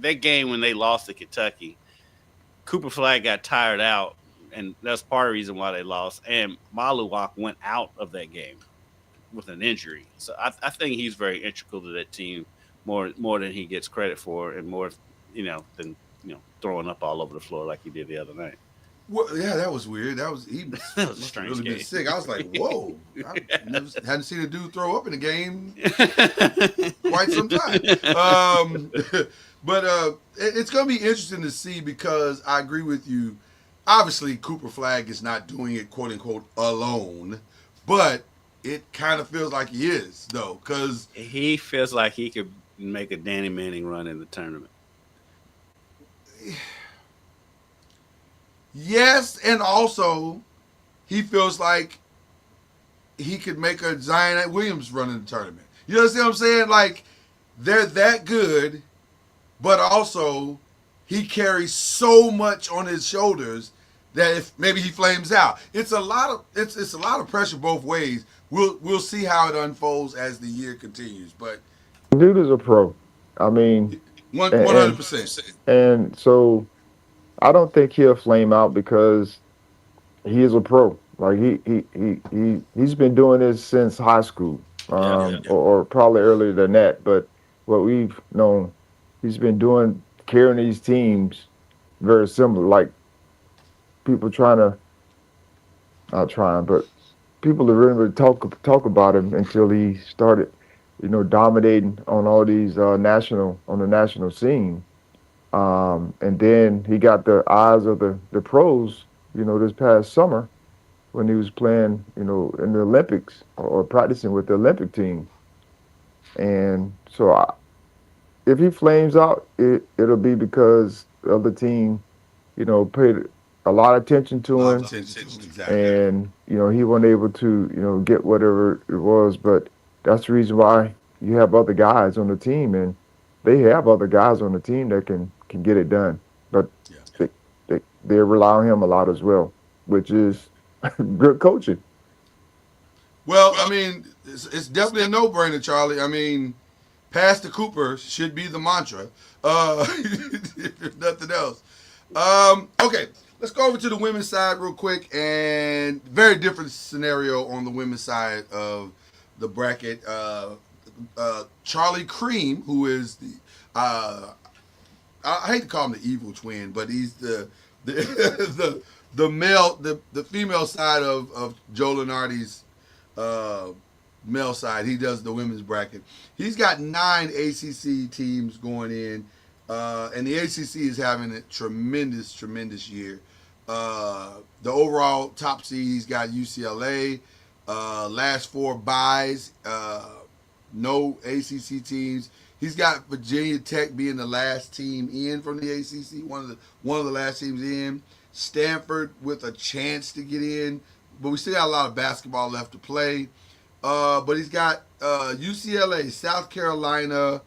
that game when they lost to Kentucky, Cooper Flag got tired out, and that's part of the reason why they lost. And Maluwak went out of that game with an injury, so I think he's very integral to that team more than he gets credit for, and more than throwing up all over the floor like he did the other night. Well, yeah, that was weird. He That was a must have strange really been game. sick. I was like, whoa, I hadn't seen a dude throw up in a game quite some time. But it's going to be interesting to see because I agree with you. Obviously, Cooper Flag is not doing it, quote unquote, alone, but it kind of feels like he is, though, because He feels like he could make a Danny Manning run in the tournament. yes, and also he feels like he could make a Zion Williams run in the tournament. You understand what I'm saying? Like, they're that good, but also he carries so much on his shoulders that if maybe he flames out, it's a lot of pressure both ways. We'll see how it unfolds as the year continues. But Dude is a pro. I mean, one and hundred and, percent. and so I don't think he'll flame out because he is a pro. Like he's been doing this since high school, Yeah. or probably earlier than that. But what we've known, he's been doing carrying these teams very similar. Like people trying to not trying, but people that really talk about him until he started, dominating on all these on the national scene. And then he got the eyes of the pros, this past summer when he was playing, in the Olympics or practicing with the Olympic team. And so if he flames out, it'll be because of the team, paid a lot of attention A to lot him, of attention to him. Exactly. and he wasn't able to get whatever it was. But that's the reason why you have other guys on the team, and they have other guys on the team that can get it done. But Yeah. they rely on him a lot as well, which is good coaching. Well, I mean, it's definitely a no-brainer, Charlie. I mean, pass the Cooper should be the mantra. If nothing else. Okay, let's go over to the women's side real quick, and very different scenario on the women's side of the bracket. Charlie Cream, who is the I hate to call him the evil twin, but he's the the female side of Joe Lenardi's male side. He does the women's bracket. He's got 9 ACC teams going in, and the ACC is having a tremendous year. The overall top seed, he's got UCLA. Last 4 buys, no ACC teams. He's got Virginia Tech being the last team in from the ACC, one of the last teams in. Stanford with a chance to get in, but we still got a lot of basketball left to play. But he's got UCLA, South Carolina,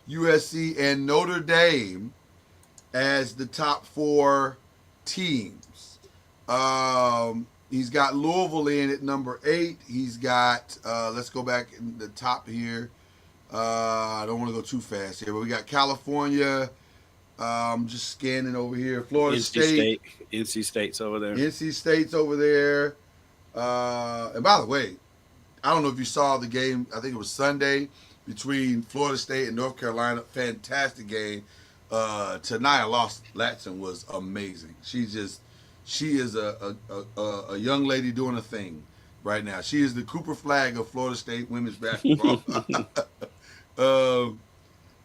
USC, and Notre Dame as the top 4 teams. He's got Louisville in at number 8. He's got, let's go back in the top here. I don't want to go too fast here, but we got California. I'm just scanning over here. Florida State. NC State's over there. NC State's over there. And by the way, I don't know if you saw the game. I think it was Sunday between Florida State and North Carolina. Fantastic game. Tanaya Latson was amazing. She is a young lady doing a thing right now. She is the Cooper Flag of Florida State women's basketball.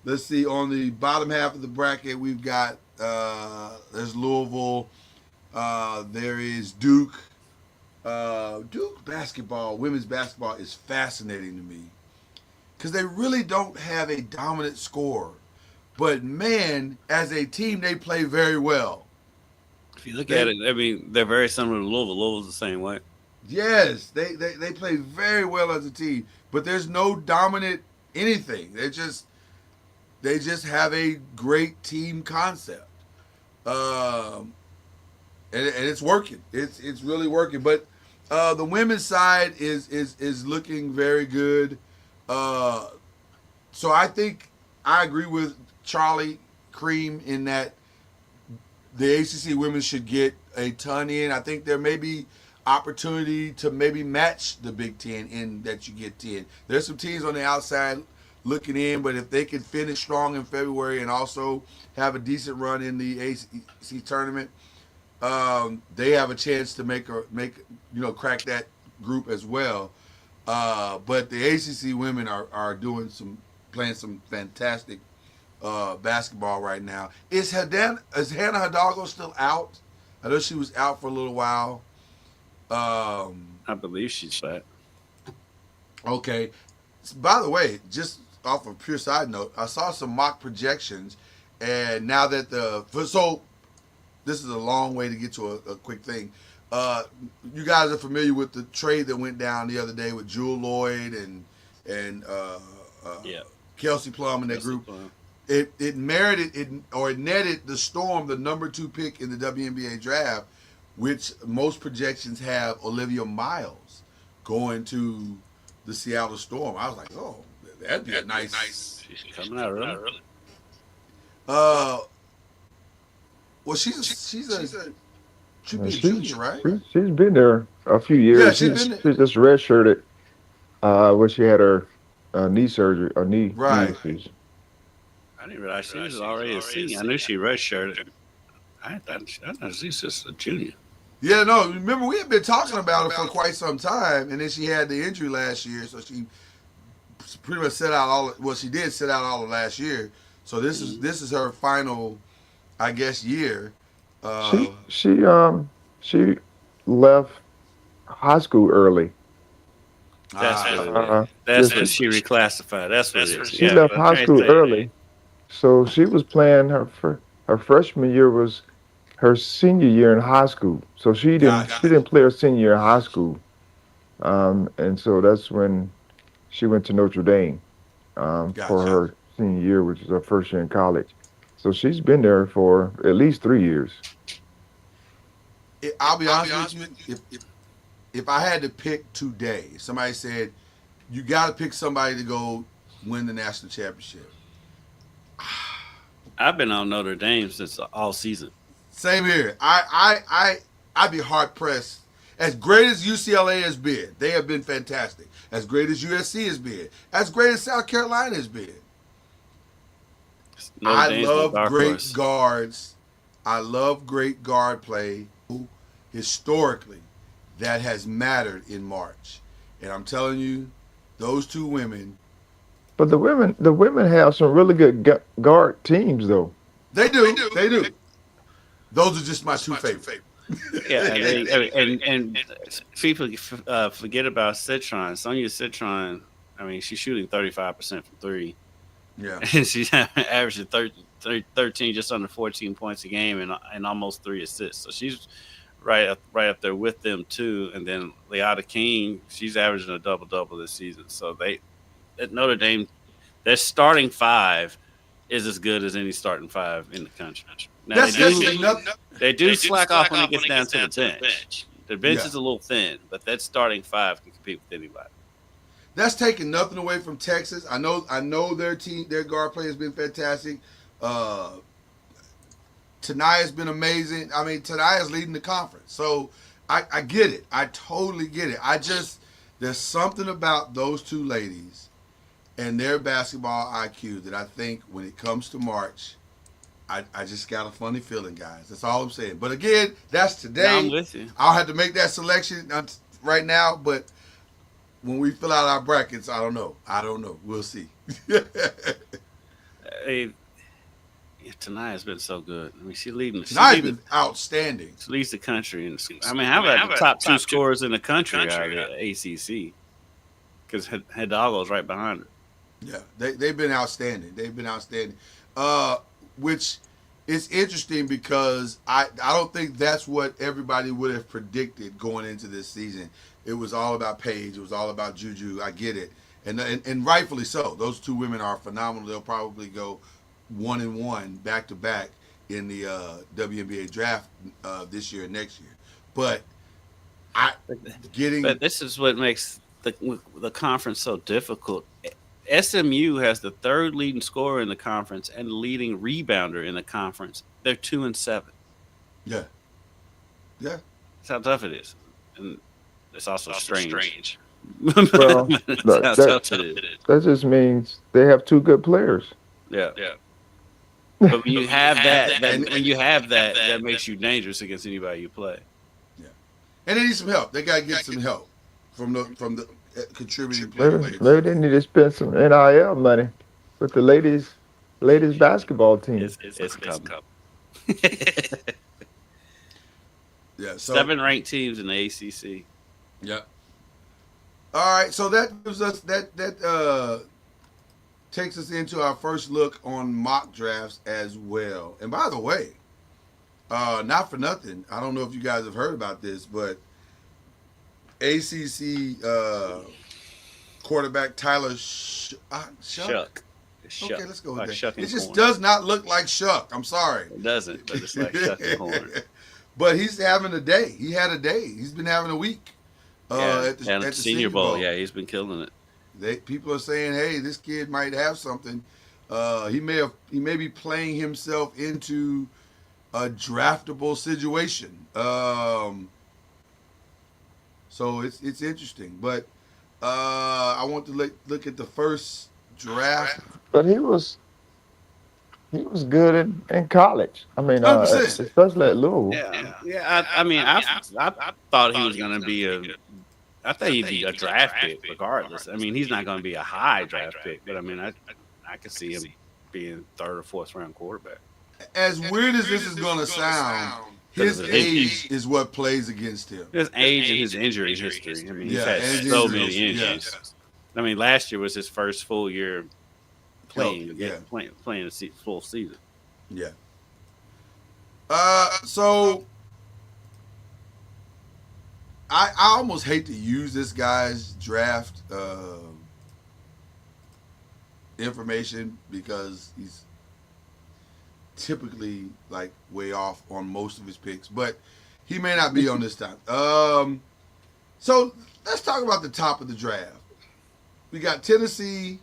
Let's see. On the bottom half of the bracket, we've got there's Louisville. There is Duke. Duke basketball, women's basketball, is fascinating to me because they really don't have a dominant scorer. But man, as a team, they play very well. If you look at it, I mean, they're very similar to Louisville. Louisville's the same way. Yes, they play very well as a team, but there's no dominant anything. They just have a great team concept, and it's working. It's really working. But the women's side is looking very good. So I think I agree with Charlie Cream in that the ACC women should get a ton in. I think there may be opportunity to maybe match the Big Ten in that you get 10. There's some teams on the outside looking in, but if they can finish strong in February and also have a decent run in the ACC tournament, they have a chance to crack that group as well. But the ACC women are playing some fantastic basketball right now. Is Hannah Hidalgo still out? I know she was out for a little while. I Bleav she's back. Okay. By the way, just off of pure side note, I saw some mock projections, and now that so this is a long way to get to a quick thing. You guys are familiar with the trade that went down the other day with Jewel Lloyd and Kelsey Plum and that group. Plum. It netted the Storm the number 2 pick in the WNBA draft, which most projections have Olivia Miles going to the Seattle Storm. I was like, oh, that'd be a nice. She's coming out really. Well, she's a junior, right? She's been there a few years. Yeah, she's been there. She just redshirted when she had her knee surgery or knee issues. I didn't realize she was already a senior. I knew she redshirted. I thought she was just a junior. Yeah, no. Remember, we had been talking about her for quite some time, and then she had the injury last year, so she pretty much set out all. Well, she did set out all of last year. So this is her final, I guess, year. She left high school early. That's what she reclassified. That's what it is. She left high school early, so she was playing her freshman year was her senior year in high school. So she Gotcha. didn't play her senior year in high school. And so that's when she went to Notre Dame for Gotcha. her senior year, which is her first year in college. So she's been there for at least 3 years. I'll be honest with you. If I had to pick today, somebody said you got to pick somebody to go win the national championship. I've been on Notre Dame since all season. Same here. I'd be hard pressed. As great as UCLA has been, they have been fantastic. As great as USC has been, as great as South Carolina has been. Notre I Dame's the love dark great horse. guards. I love great guard play. Historically, that has mattered in March. And I'm telling you, those two women, But the women have some really good guard teams, though. they do. They do. Those are just my two favorites. Yeah, and people forget about Citron. Sonia Citron. I mean, she's shooting 35% from three, Yeah. and she's averaging 13, just under 14 points a game, and almost 3 assists. So she's right up there with them too. And then Leota King, she's averaging a double this season. So they at Notre Dame, their starting five is as good as any starting five in the country. Now they do slack off when it gets down to the bench. The bench is a little thin, but that starting five can compete with anybody. That's taking nothing away from Texas. I know their team, their guard play has been fantastic. Taniya's been amazing. I mean, Taniya's leading the conference. So I get it. I totally get it. There's something about those two ladies and their basketball IQ that I think when it comes to March, I just got a funny feeling, guys. That's all I'm saying. But again, that's today. No, I'm with you. I'll have to make that selection right now. But when we fill out our brackets, I don't know. We'll see. Hey, Taniya's been so good. I mean, she's Taniya's been outstanding. She leads the country. I mean, how about the top two scorers in the country out of the ACC? Because Hidalgo's right behind her. Yeah, they've been outstanding. Which is interesting because I don't think that's what everybody would have predicted going into this season. It was all about Paige. It was all about Juju. I get it, and rightfully so. Those two women are phenomenal. They'll probably go 1-1 back to back in the WNBA draft this year and next year. But But this is what makes the conference so difficult. SMU has the third leading scorer in the conference and the leading rebounder in the conference. They're 2-7. Yeah. That's how tough it is, and it's also strange. Well, That's how tough it is. that just means they have two good players. Yeah. But when you have that makes you dangerous against anybody you play. Yeah. And they need some help. They got to get some help from the contributing players. Maybe they need to spend some NIL money with the ladies basketball team. It's coming. Yeah. So 7 ranked teams in the ACC. yeah. All right. So that gives us that takes us into our first look on mock drafts as well. And by the way, not for nothing, I don't know if you guys have heard about this, but ACC quarterback Tyler Shuck. Okay, let's go with that. It just does not look like Shuck. I'm sorry. It doesn't, but it's like Shuck and Horn. But he's having a day. He had a day. He's been having a week. At the Senior Bowl. Yeah, he's been killing it. People are saying, "Hey, this kid might have something." He may be playing himself into a draftable situation. So it's interesting. But I want to look at the first draft. But he was good in college. I mean, 100%. especially at Louisville. Yeah. I mean, I thought he was going to be I thought he'd be a draft pick regardless. I mean, he's not going to be a high draft pick, but I mean, I could see him being 3rd or 4th round quarterback. As weird as this is going to sound, his age is what plays against him. His age and his injury history. I mean, he's had so many injuries. Yes. I mean, last year was his first full year playing Yeah. playing a full season. Yeah. So I almost hate to use this guy's draft information because he's typically like way off on most of his picks, but he may not be on this time. So let's talk about the top of the draft. We got Tennessee,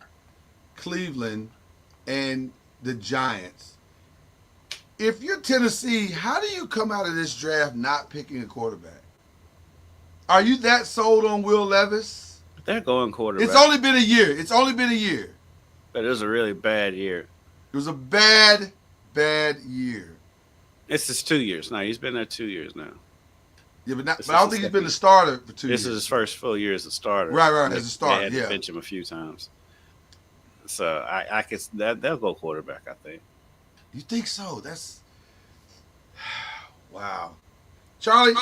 Cleveland, and the Giants. If you're Tennessee, how do you come out of this draft not picking a quarterback? Are you that sold on Will Levis? They're going quarterback. It's only been a year. But it was a really bad year. It was a bad year. This is 2 years. No, he's been there 2 years now. Yeah, but I don't think he's been the starter for 2 years. This is his first full year as a starter. Right, as a starter. They had to bench him a few times. So I guess they'll go quarterback, I think. You think so? That's wow. Charlie,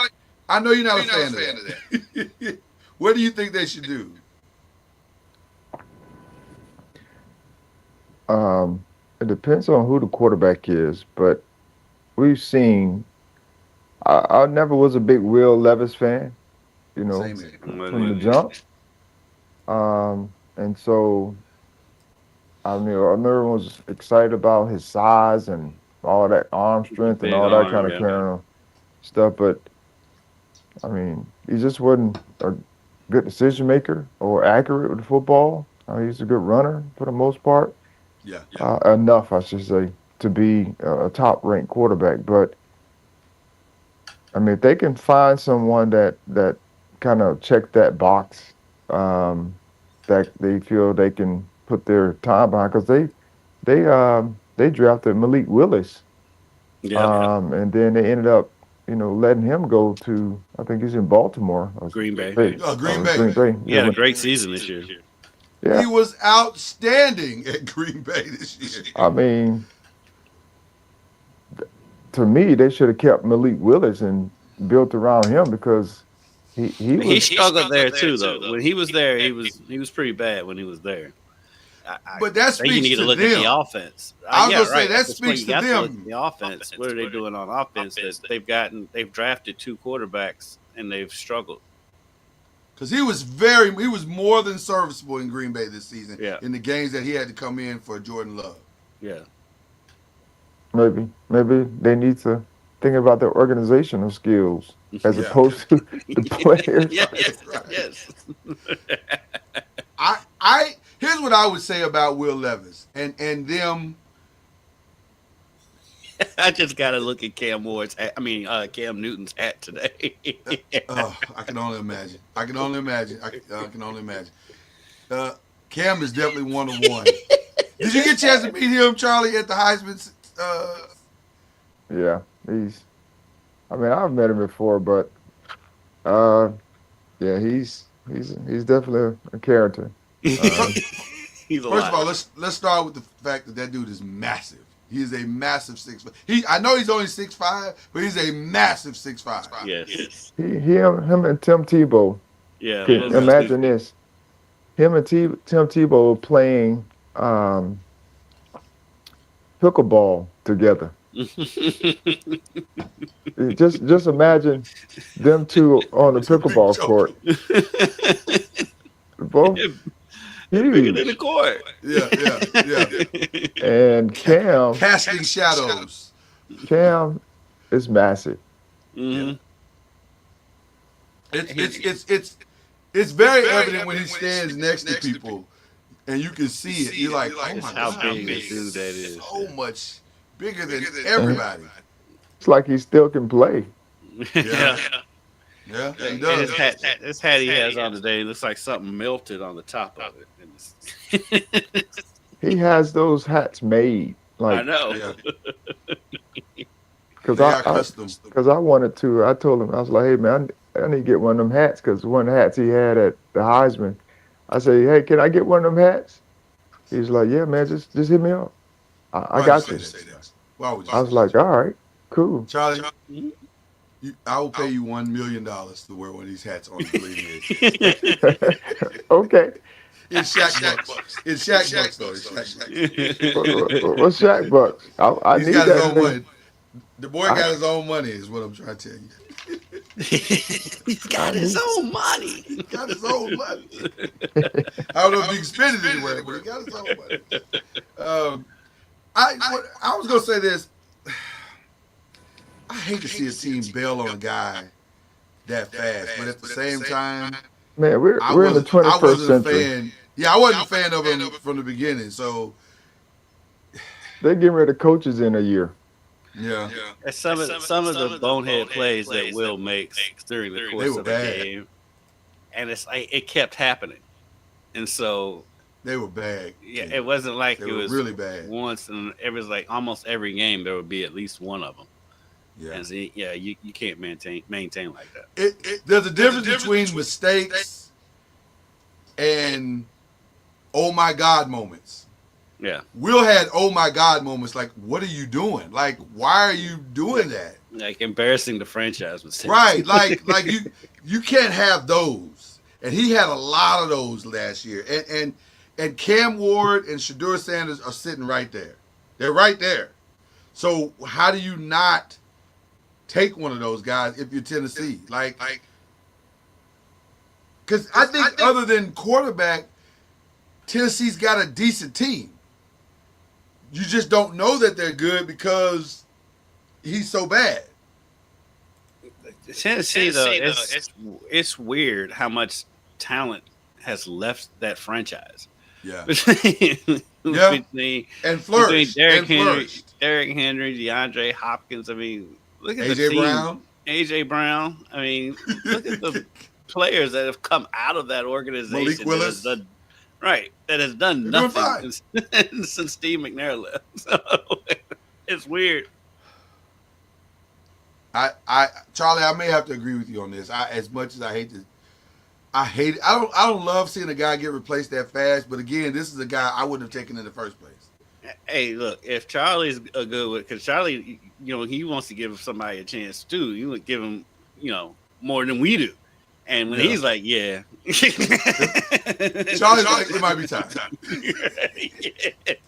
I know you're not a fan of that. What do you think they should do? It depends on who the quarterback is, but we've seen. I never was a big Will Levis fan, Same here. from the jump. And so I know everyone was excited about his size and all that arm strength and Big all that arm, kind of carrying stuff, but I mean, he just wasn't a good decision maker or accurate with the football. He's a good runner for the most part. Yeah. Enough, I should say, to be a top-ranked quarterback. But I mean, if they can find someone that kind of check that box, that they feel they can put their time behind, because they drafted Malik Willis, and then they ended up letting him go to, I think he's in Baltimore. Green Bay. Green Bay. He had a great season this year. Yeah. He was outstanding at Green Bay this year. I mean, to me, they should have kept Malik Willis and built around him, because he struggled there too, though. When he was there, he was pretty bad when he was there. But that speaks you need to look them. at the offense. I was gonna say that speaks to them. The offense. What are they doing on offense? That they've drafted 2 quarterbacks and they've struggled. Because he was more than serviceable in Green Bay this season. Yeah. In the games that he had to come in for Jordan Love. Yeah. Maybe they need to think about their organizational skills as opposed to the players. Yes. Here's what I would say about Will Levis and them. I just got to look at Cam Newton's hat today. I can only imagine. Cam is definitely one of one. Did you get a chance to meet him, Charlie, at the Heisman? Yeah, I've met him before, but he's definitely a character. He's a First of all, let's start with the fact that dude is massive. He is a massive 6'5". I know he's only 6'5", but he's a massive 6'5". Yes. Him and Tim Tebow. Yeah. Imagine this. Him and Tim Tebow were playing pickleball together. Just imagine them two on the pickleball court. Both bigger than the court. Yeah. And Cam Casting shadows. Cam is massive. Mm-hmm. It's very evident when he stands next to people, and you can see it. You're like, oh my how God, big this dude that is. so much bigger than everybody. It's like he still can play. Yeah, he does. This hat he has on today looks like something melted on the top of it. He has those hats made. Like, I know. Because I wanted to. I told him, I was like, hey man, I need to get one of them hats, because one of the hats he had at the Heisman. I said, hey, can I get one of them hats? He's like, yeah man, just hit me up. I got you. Why would you I was like, all right, cool. Charlie, I will pay you $1 million to wear one of these hats on the Bleav. Okay. It's Shaq Bucks. It's Shaq Bucks, though. It's Shaq Bucks. What's Shaq Bucks? I He's need got his that. own one. The boy got his own money, is what I'm trying to tell you. He's got his own money. He got his own money. I don't know if he can spend it anywhere, but he got his own money. I was gonna say this. I hate to see a team bail on a guy that fast, but at the same time, Man, we're in the 21st century. Fan. Yeah, I wasn't a fan of him from the beginning. So They're getting rid of coaches in a year. yeah. Some of the bonehead plays that Will makes during the course of the game, and it's like it kept happening, and so they were bad. Yeah, it wasn't like it was really bad once, and it was like almost every game there would be at least one of them. Yeah, and so, you can't maintain like that. There's a difference between mistakes and oh my God moments. Yeah, Will had oh my God moments. Like, what are you doing? Like, why are you doing that? Like embarrassing the franchise mistakes. Right. Like you can't have those. And he had a lot of those last year. And Cam Ward and Shedeur Sanders are sitting right there. They're right there. So how do you not take one of those guys if you're Tennessee? Like, because I think other than quarterback, Tennessee's got a decent team. You just don't know that they're good because he's so bad. Tennessee, though, it's weird how much talent has left that franchise. Yeah. between flourished. Derrick Henry, DeAndre Hopkins. I mean, look at AJ Brown. AJ Brown. I mean, look at the players that have come out of that organization. Malik Willis. That has done nothing since Steve McNair left. So it's weird. Charlie, I may have to agree with you on this. As much as I hate it. I don't love seeing a guy get replaced that fast. But again, this is a guy I wouldn't have taken in the first place. Hey, look, if Charlie's a good one, because Charlie, he wants to give somebody a chance too. You would give him, more than we do. And when he's like, yeah. Charlie's like, it might be time.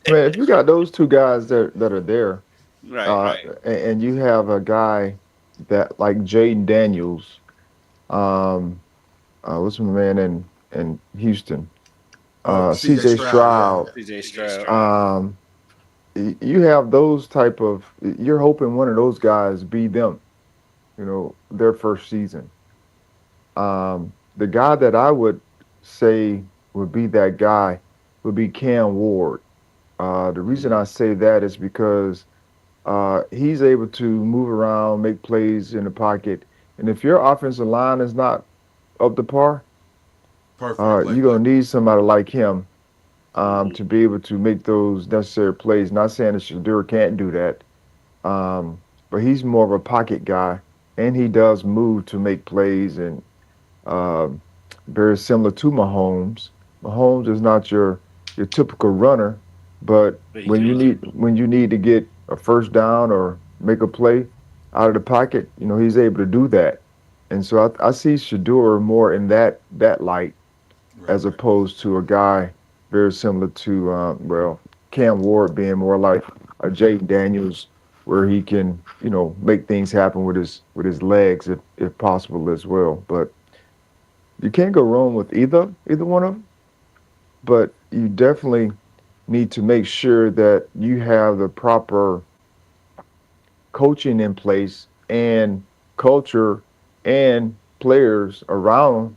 Man, if you got those two guys that are there, right. And you have a guy that like Jaden Daniels, what's my man in Houston? CJ Stroud. CJ Stroud. You have those type of. You're hoping one of those guys be them, their first season. The guy that I would say would be that guy would be Cam Ward. The reason I say that is because he's able to move around, make plays in the pocket, and if your offensive line is not up to par, you're gonna need somebody like him to be able to make those necessary plays. Not saying that Shedeur can't do that, but he's more of a pocket guy, and he does move to make plays and. Very similar to Mahomes. Mahomes is not your typical runner, but when you need to get a first down or make a play out of the pocket, he's able to do that. And so I see Shedeur more in that light, as opposed to a guy very similar to Cam Ward being more like a Jaden Daniels, where he can make things happen with his legs if possible as well. But you can't go wrong with either one of them, but you definitely need to make sure that you have the proper coaching in place and culture and players around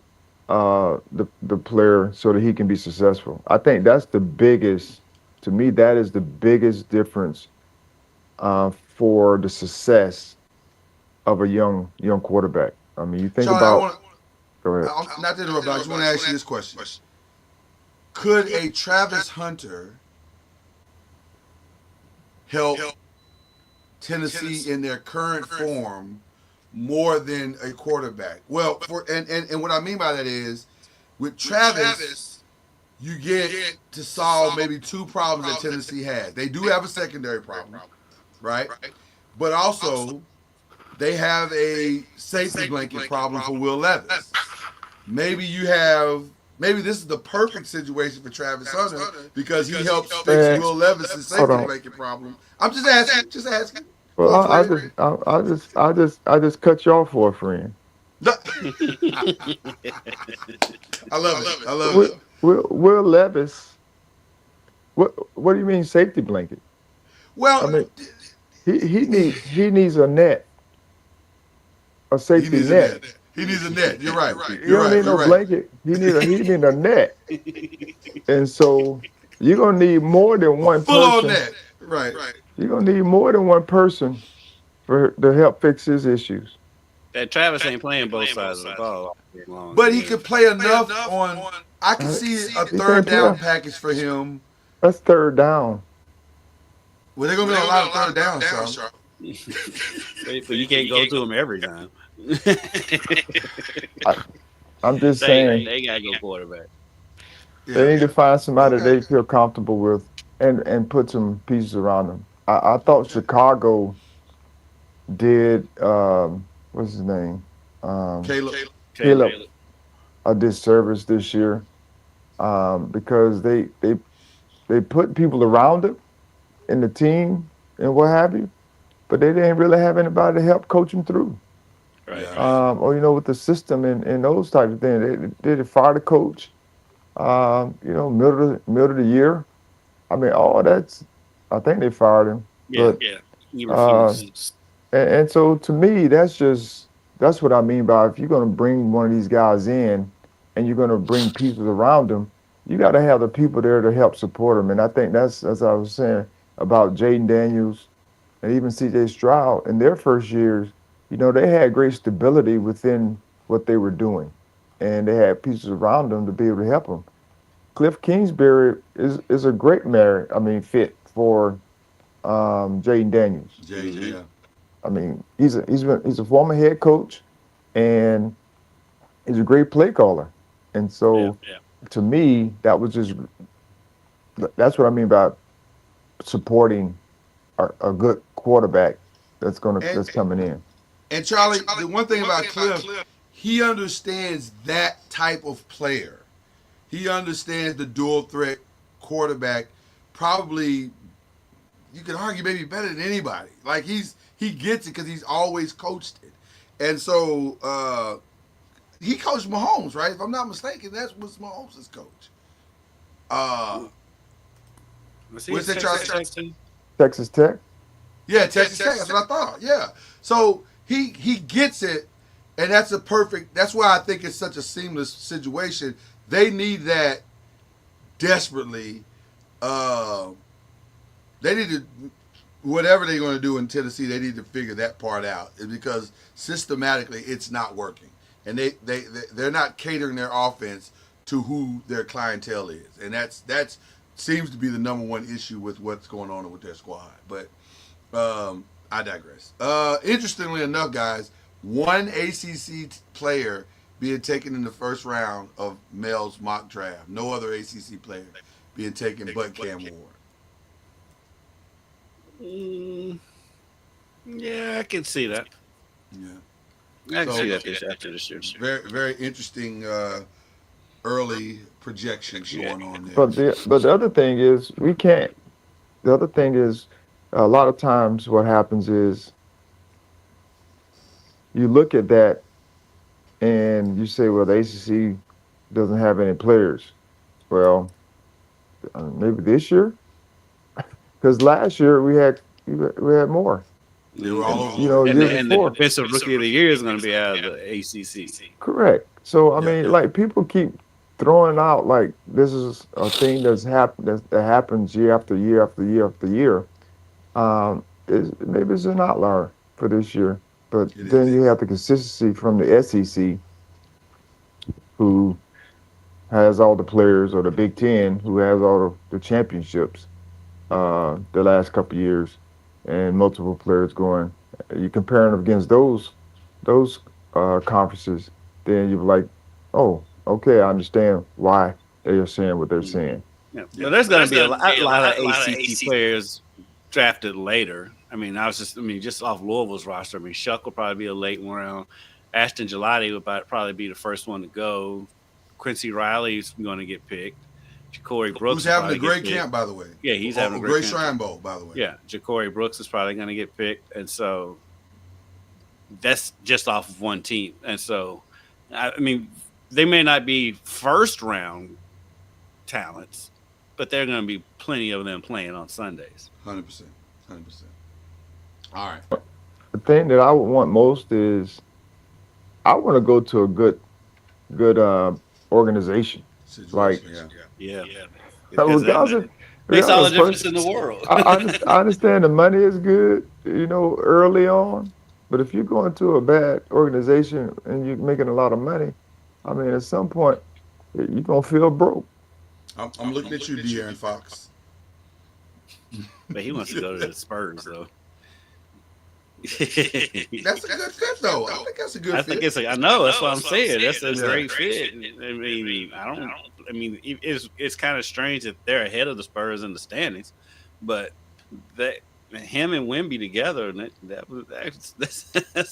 the player so that he can be successful. I think that's the biggest, to me, that is the biggest difference for the success of a young quarterback. I mean, you think Charlie, Go ahead. Not to interrupt, but I just want to ask you this question. Could a Travis Hunter help Tennessee in their current form more than a quarterback? Well, and what I mean by that is, with Travis, you get to solve maybe two problems that Tennessee has. They do have a secondary problem, right? But also, they have a safety blanket problem for Will Levis. Maybe this is the perfect situation for Travis Hunter because he helps fix Will Levis' safety blanket problem. I'm just asking. Well, for a I friend. I just cut you off for a friend. I love it. I love it. Will Levis. What do you mean safety blanket? I Well, mean, he needs a net, a he safety needs a net. net. He needs a net. You're right. You You're don't right. need You're no right. blanket. He need a net. And so you're gonna need more than A one full on person. net. Right. You're gonna need more than one person for to help fix his issues. That Travis ain't playing both sides of the ball all year long. But he could play enough on. I could Uh, see a He third can't down play. package for him. That's third down. Well, they're gonna be on a lot of third downs, Charlie. But you can't go to him every time. I, I'm just they saying they gotta go quarterback. they Yeah. need to find somebody Okay. they feel comfortable with and put some pieces around them. I thought Chicago did what's his name? Caleb. Caleb a disservice this year because they put people around him in the team and what have you, but they didn't really have anybody to help coach him through. Right. Yeah. Or with the system and those types of things. They fire the coach. Middle of the year. I mean, all that's. I think they fired him, Yeah. but He uh, refused. and so to me, that's what I mean by if you're going to bring one of these guys in, and you're going to bring people around them, you got to have the people there to help support them. And I think that's as I was saying about Jaden Daniels and even C.J. Stroud in their first years. They had great stability within what they were doing, and they had pieces around them to be able to help them. Cliff Kingsbury is a great fit for Jaden Daniels. Jaden. Yeah. I mean, he's a former head coach, and he's a great play caller. And Yeah. so, to me, that's what I mean by supporting a good quarterback And that's coming in. and Charlie, the one thing about Cliff, he understands that type of player. He understands the dual threat quarterback. Probably, you could argue maybe better than anybody. Like he gets it because he's always coached it, and so he coached Mahomes, right? If I'm not mistaken, that's was Mahomes' coach. Was he What's a that, Texas Charlie? Tech too? Texas Tech. Yeah, Texas Tech. That's what I thought. Yeah. So he gets it, and that's a perfect. That's why I think it's such a seamless situation. They need that desperately. They need to whatever they're going to do in Tennessee. They need to figure that part out because systematically it's not working, and they're not catering their offense to who their clientele is, and that's seems to be the number one issue with what's going on with their squad. But I digress. Interestingly enough, guys, one ACC player being taken in the first round of Mel's mock draft. No other ACC player being taken but Cam Ward. Yeah, I can see that. Yeah. I can see that after this year. Very, very interesting early projections going on there. But the other thing is we can't. The other thing is a lot of times what happens is you look at that and you say, well, the ACC doesn't have any players. Well, maybe this year, because last year we had more. They were all over. Year And the before. defensive rookie of the year is going to be out of the ACC. Correct. So I Yeah. mean, like people keep throwing out like this is a thing that happens year after year after year after year. Maybe it's an outlier for this year, but It then is. you have the consistency from the SEC, who has all the players, or the Big Ten, who has all the championships the last couple of years, and multiple players going. You comparing them against those conferences, then you're like, oh, okay, I understand why they are saying what they're saying. Yeah. Well, there's going to be a lot of ACC players drafted later. I mean, just off Louisville's roster. I mean, Shuck will probably be a late one round. Ashton Gelati would probably be the first one to go. Quincy Riley's going to get picked. Ja'Cory Brooks Who's will having a probably great get picked. camp, by the way. Yeah, he's having a great camp. Shrine Bowl, by the way. Yeah, Ja'Cory Brooks is probably going to get picked, and so that's just off of one team. And so, I mean, they may not be first round talents, but there are going to be plenty of them playing on Sundays. 100%. All right. The thing that I would want most is I want to go to a good organization. Like, Yeah. regardless of, Makes all the regardless difference in the world. I understand the money is good, early on, but if you go into a bad organization and you're making a lot of money, I mean, at some point, you're going to feel broke. I'm looking at you, De'Aaron Fox. But he wants to go to the Spurs, though. That's a good fit, though. I think that's a good fit. I know, that's what I'm saying. That's a great fit. I mean, it's kind of strange that they're ahead of the Spurs in the standings, but him and Wemby together, that's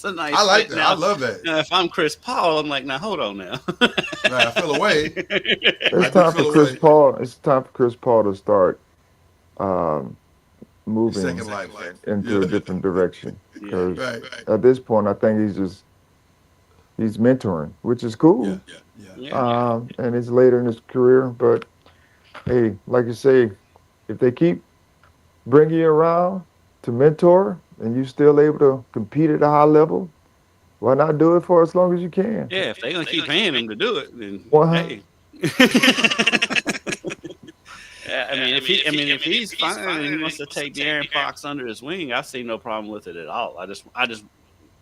a nice. I like that. Now, I love that. Now, if I'm Chris Paul, I'm like, now hold on now. Right, I feel away. It's time for Chris Paul. It's time for Chris Paul to start moving into a different direction. Because at this point, I think he's mentoring, which is cool. Yeah. And it's later in his career, but hey, like you say, if they keep bringing you around to mentor and you still able to compete at a high level, why not do it for as long as you can? Yeah, if they're gonna keep paying him to do it, then hey. If he's fine and he wants to take De'Aaron Fox under his wing, I see no problem with it at all. I just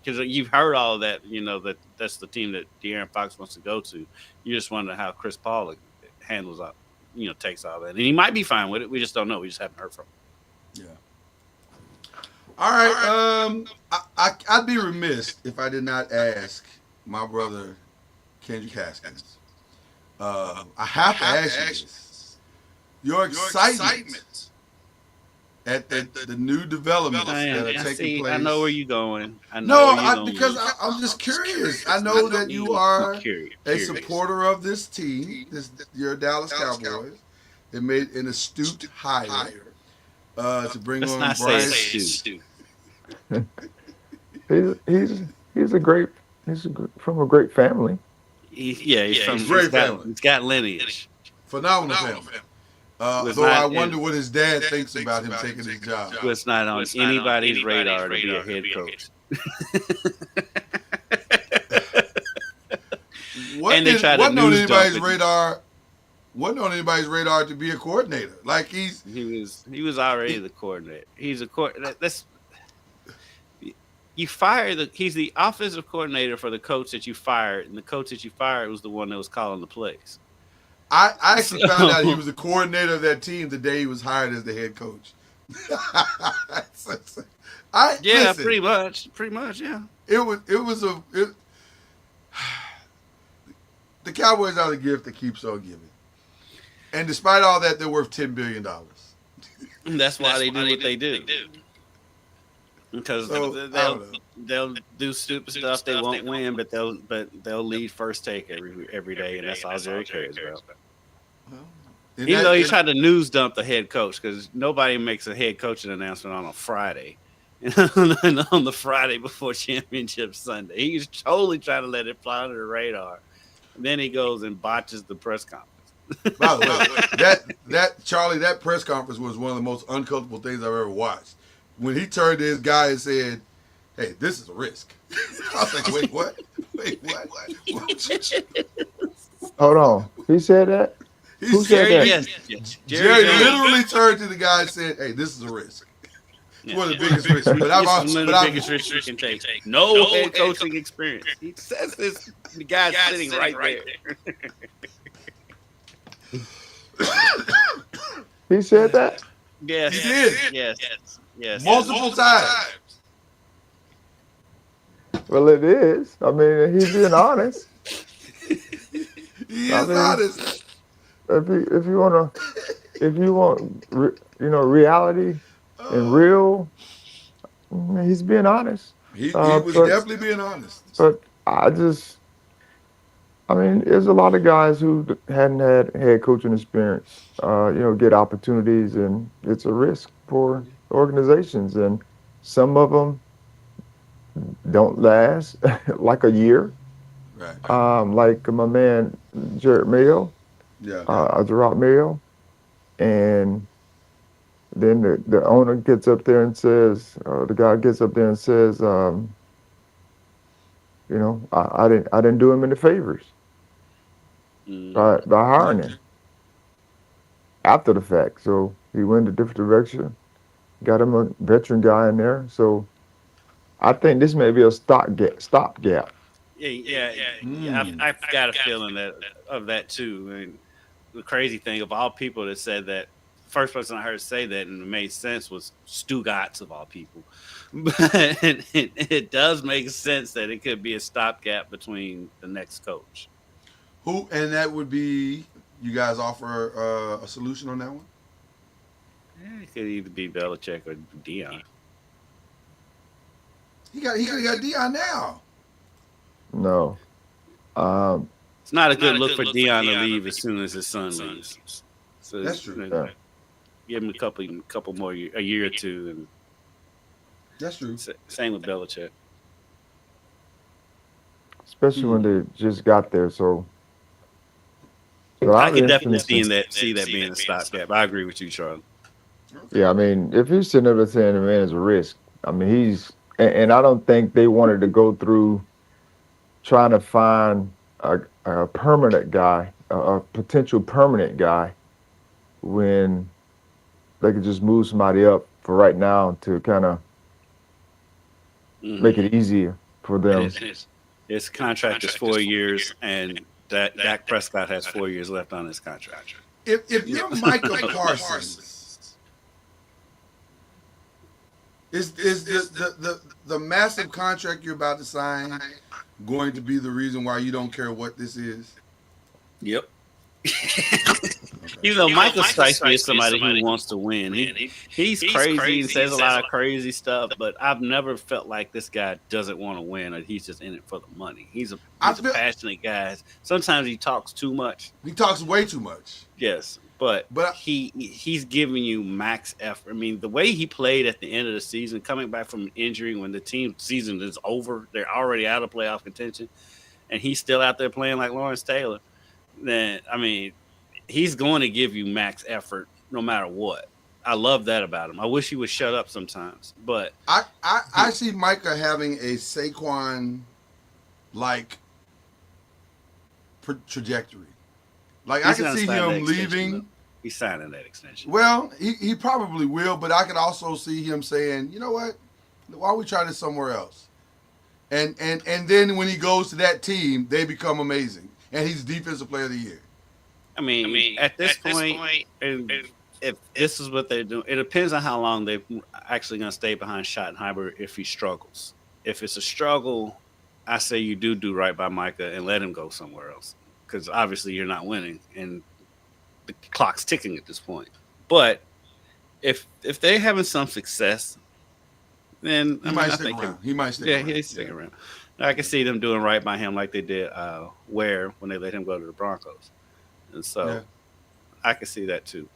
because you've heard all of that, that's the team that De'Aaron Fox wants to go to. You just wonder how Chris Paul handles up, takes all that, and he might be fine with it. We just don't know. We just haven't heard from him. Yeah. All right. I'd be remiss if I did not ask my brother Kendrick Haskins. I have to ask you this. Your excitement at the new developments that are taking place. I know where you're going. I'm just curious. I know that you are a supporter of this team. You're Dallas Cowboys. They made an astute hire to bring on Brian Stu. He's from a great family. He's from a great family. He's got lineage. Phenomenal family. Though I wonder what his dad thinks about him taking his job. It's not on anybody's radar to be a head coach. Wasn't on anybody's radar to be a coordinator. Like he was already the coordinator. He's a coordinator. You fire he's the offensive coordinator for the coach that you fired, and the coach that you fired was the one that was calling the plays. I actually found out he was the coordinator of that team the day he was hired as the head coach. Listen, pretty much, yeah. The Cowboys are the gift that keeps on giving, and despite all that, they're worth $10 billion. That's why they do what they do. Because they'll do stupid stuff. They won't win, but they'll lead first take every day, and that's all Jerry cares about. Even though he tried to news dump the head coach, because nobody makes a head coaching announcement on a Friday, and on the Friday before Championship Sunday, he's totally trying to let it fly under the radar. And then he goes and botches the press conference. By the way, Charlie, that press conference was one of the most uncomfortable things I've ever watched. When he turned to his guy and said, "Hey, this is a risk." I was like, "Wait, what? Wait, what?" Hold on. He said that? Who said that? Yes. Jerry literally turned to the guy and said, "Hey, this is a risk." It's one of the biggest risks. But the biggest risk you can take. No head coaching experience. He says this. The guy's sitting right there. He said that? Yes. He did. Yes. Multiple times. Well, it is. I mean, he's being honest. He is honest. If you want reality and real, he's being honest. He was definitely being honest. But I mean, there's a lot of guys who hadn't had head coaching experience, get opportunities, and it's a risk for organizations. And some of them don't last like a year. Right. Like my man Jared Mayo, Yeah. Gerard Mayo, and then the owner gets up there and says, the guy gets up there and says, I didn't do him any favors Mm. by Yeah. hiring him after the fact. So he went a different direction, got him a veteran guy in there. So I think this may be a stopgap. Yeah, yeah, yeah. Mm. I've got a feeling that of that too. And the crazy thing of all people that said that, first person I heard say that and it made sense was Stu Gatz of all people. But it does make sense that it could be a stopgap between the next coach. Who and that would be. You guys offer a solution on that one? It could either be Belichick or Dion. He could have got Dion now. No. Um, It's not a good look for Dion to leave as soon as his son leaves. So That's true. yeah. give him a couple more a year or two, and That's true. same with Belichick. Especially when they just got there. So I I'll be could interested definitely to see. see that being a stopgap. I agree with you, Charlie. Yeah, I mean, if he's sitting up there saying the man is a risk, I mean, and I don't think they wanted to go through trying to find a permanent guy, a potential permanent guy, when they could just move somebody up for right now to kind of Hmm. make it easier for And them. his contract is 4 years, and that Dak Prescott has 4 years left on his contract. If you're Michael Parsons, is the massive contract you're about to sign going to be the reason why you don't care what this is? Yep. Okay. Even though Michael strikes me as somebody who wants to win, he's crazy and says a lot of crazy stuff, but I've never felt like this guy doesn't want to win or he's just in it for the money. He's a passionate guy. Sometimes he talks too much. He talks way too much. Yes, but But he's giving you max effort. I mean, the way he played at the end of the season, coming back from an injury when the team season is over, they're already out of playoff contention, and he's still out there playing like Lawrence Taylor. Then I mean, he's going to give you max effort no matter what. I love that about him. I wish he would shut up sometimes, but I see Micah having a Saquon like trajectory. Like I he's can gonna see sign that him extension, leaving. though. He's signing that extension. Well, he probably will, but I could also see him saying, you know what? Why don't we try this somewhere else? And then when he goes to that team, they become amazing. And he's defensive player of the year. I mean, at this point, and if this is what they're doing, it depends on how long they're actually going to stay behind Schottenheimer if he struggles. If it's a struggle, I say you do right by Micah and let him go somewhere else because obviously you're not winning and the clock's ticking at this point. But if they're having some success, then He might stick around. He might stick around. Yeah, he's sticking around. I can see them doing right by him like they did Ware when they let him go to the Broncos. And so I can see that too.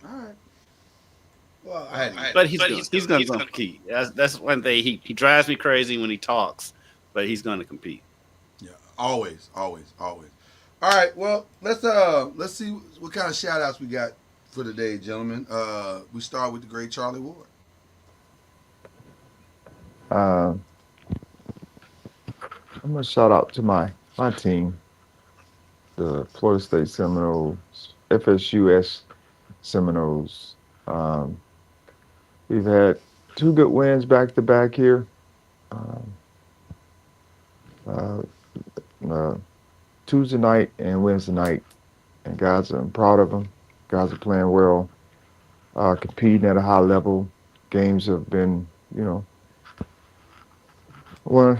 All right. Well, But he's going to compete. That's one thing. He drives me crazy when he talks, but he's going to compete. Yeah, always. All right. Well, let's see what kind of shout outs we got for today, gentlemen. We start with the great Charlie Ward. I'm gonna shout out to my team, the Florida State Seminoles, FSUS Seminoles. We've had 2 good wins back to back here. Um, uh, Tuesday night and Wednesday night, and guys, I'm proud of them. Guys are playing well, competing at a high level. Games have been, well,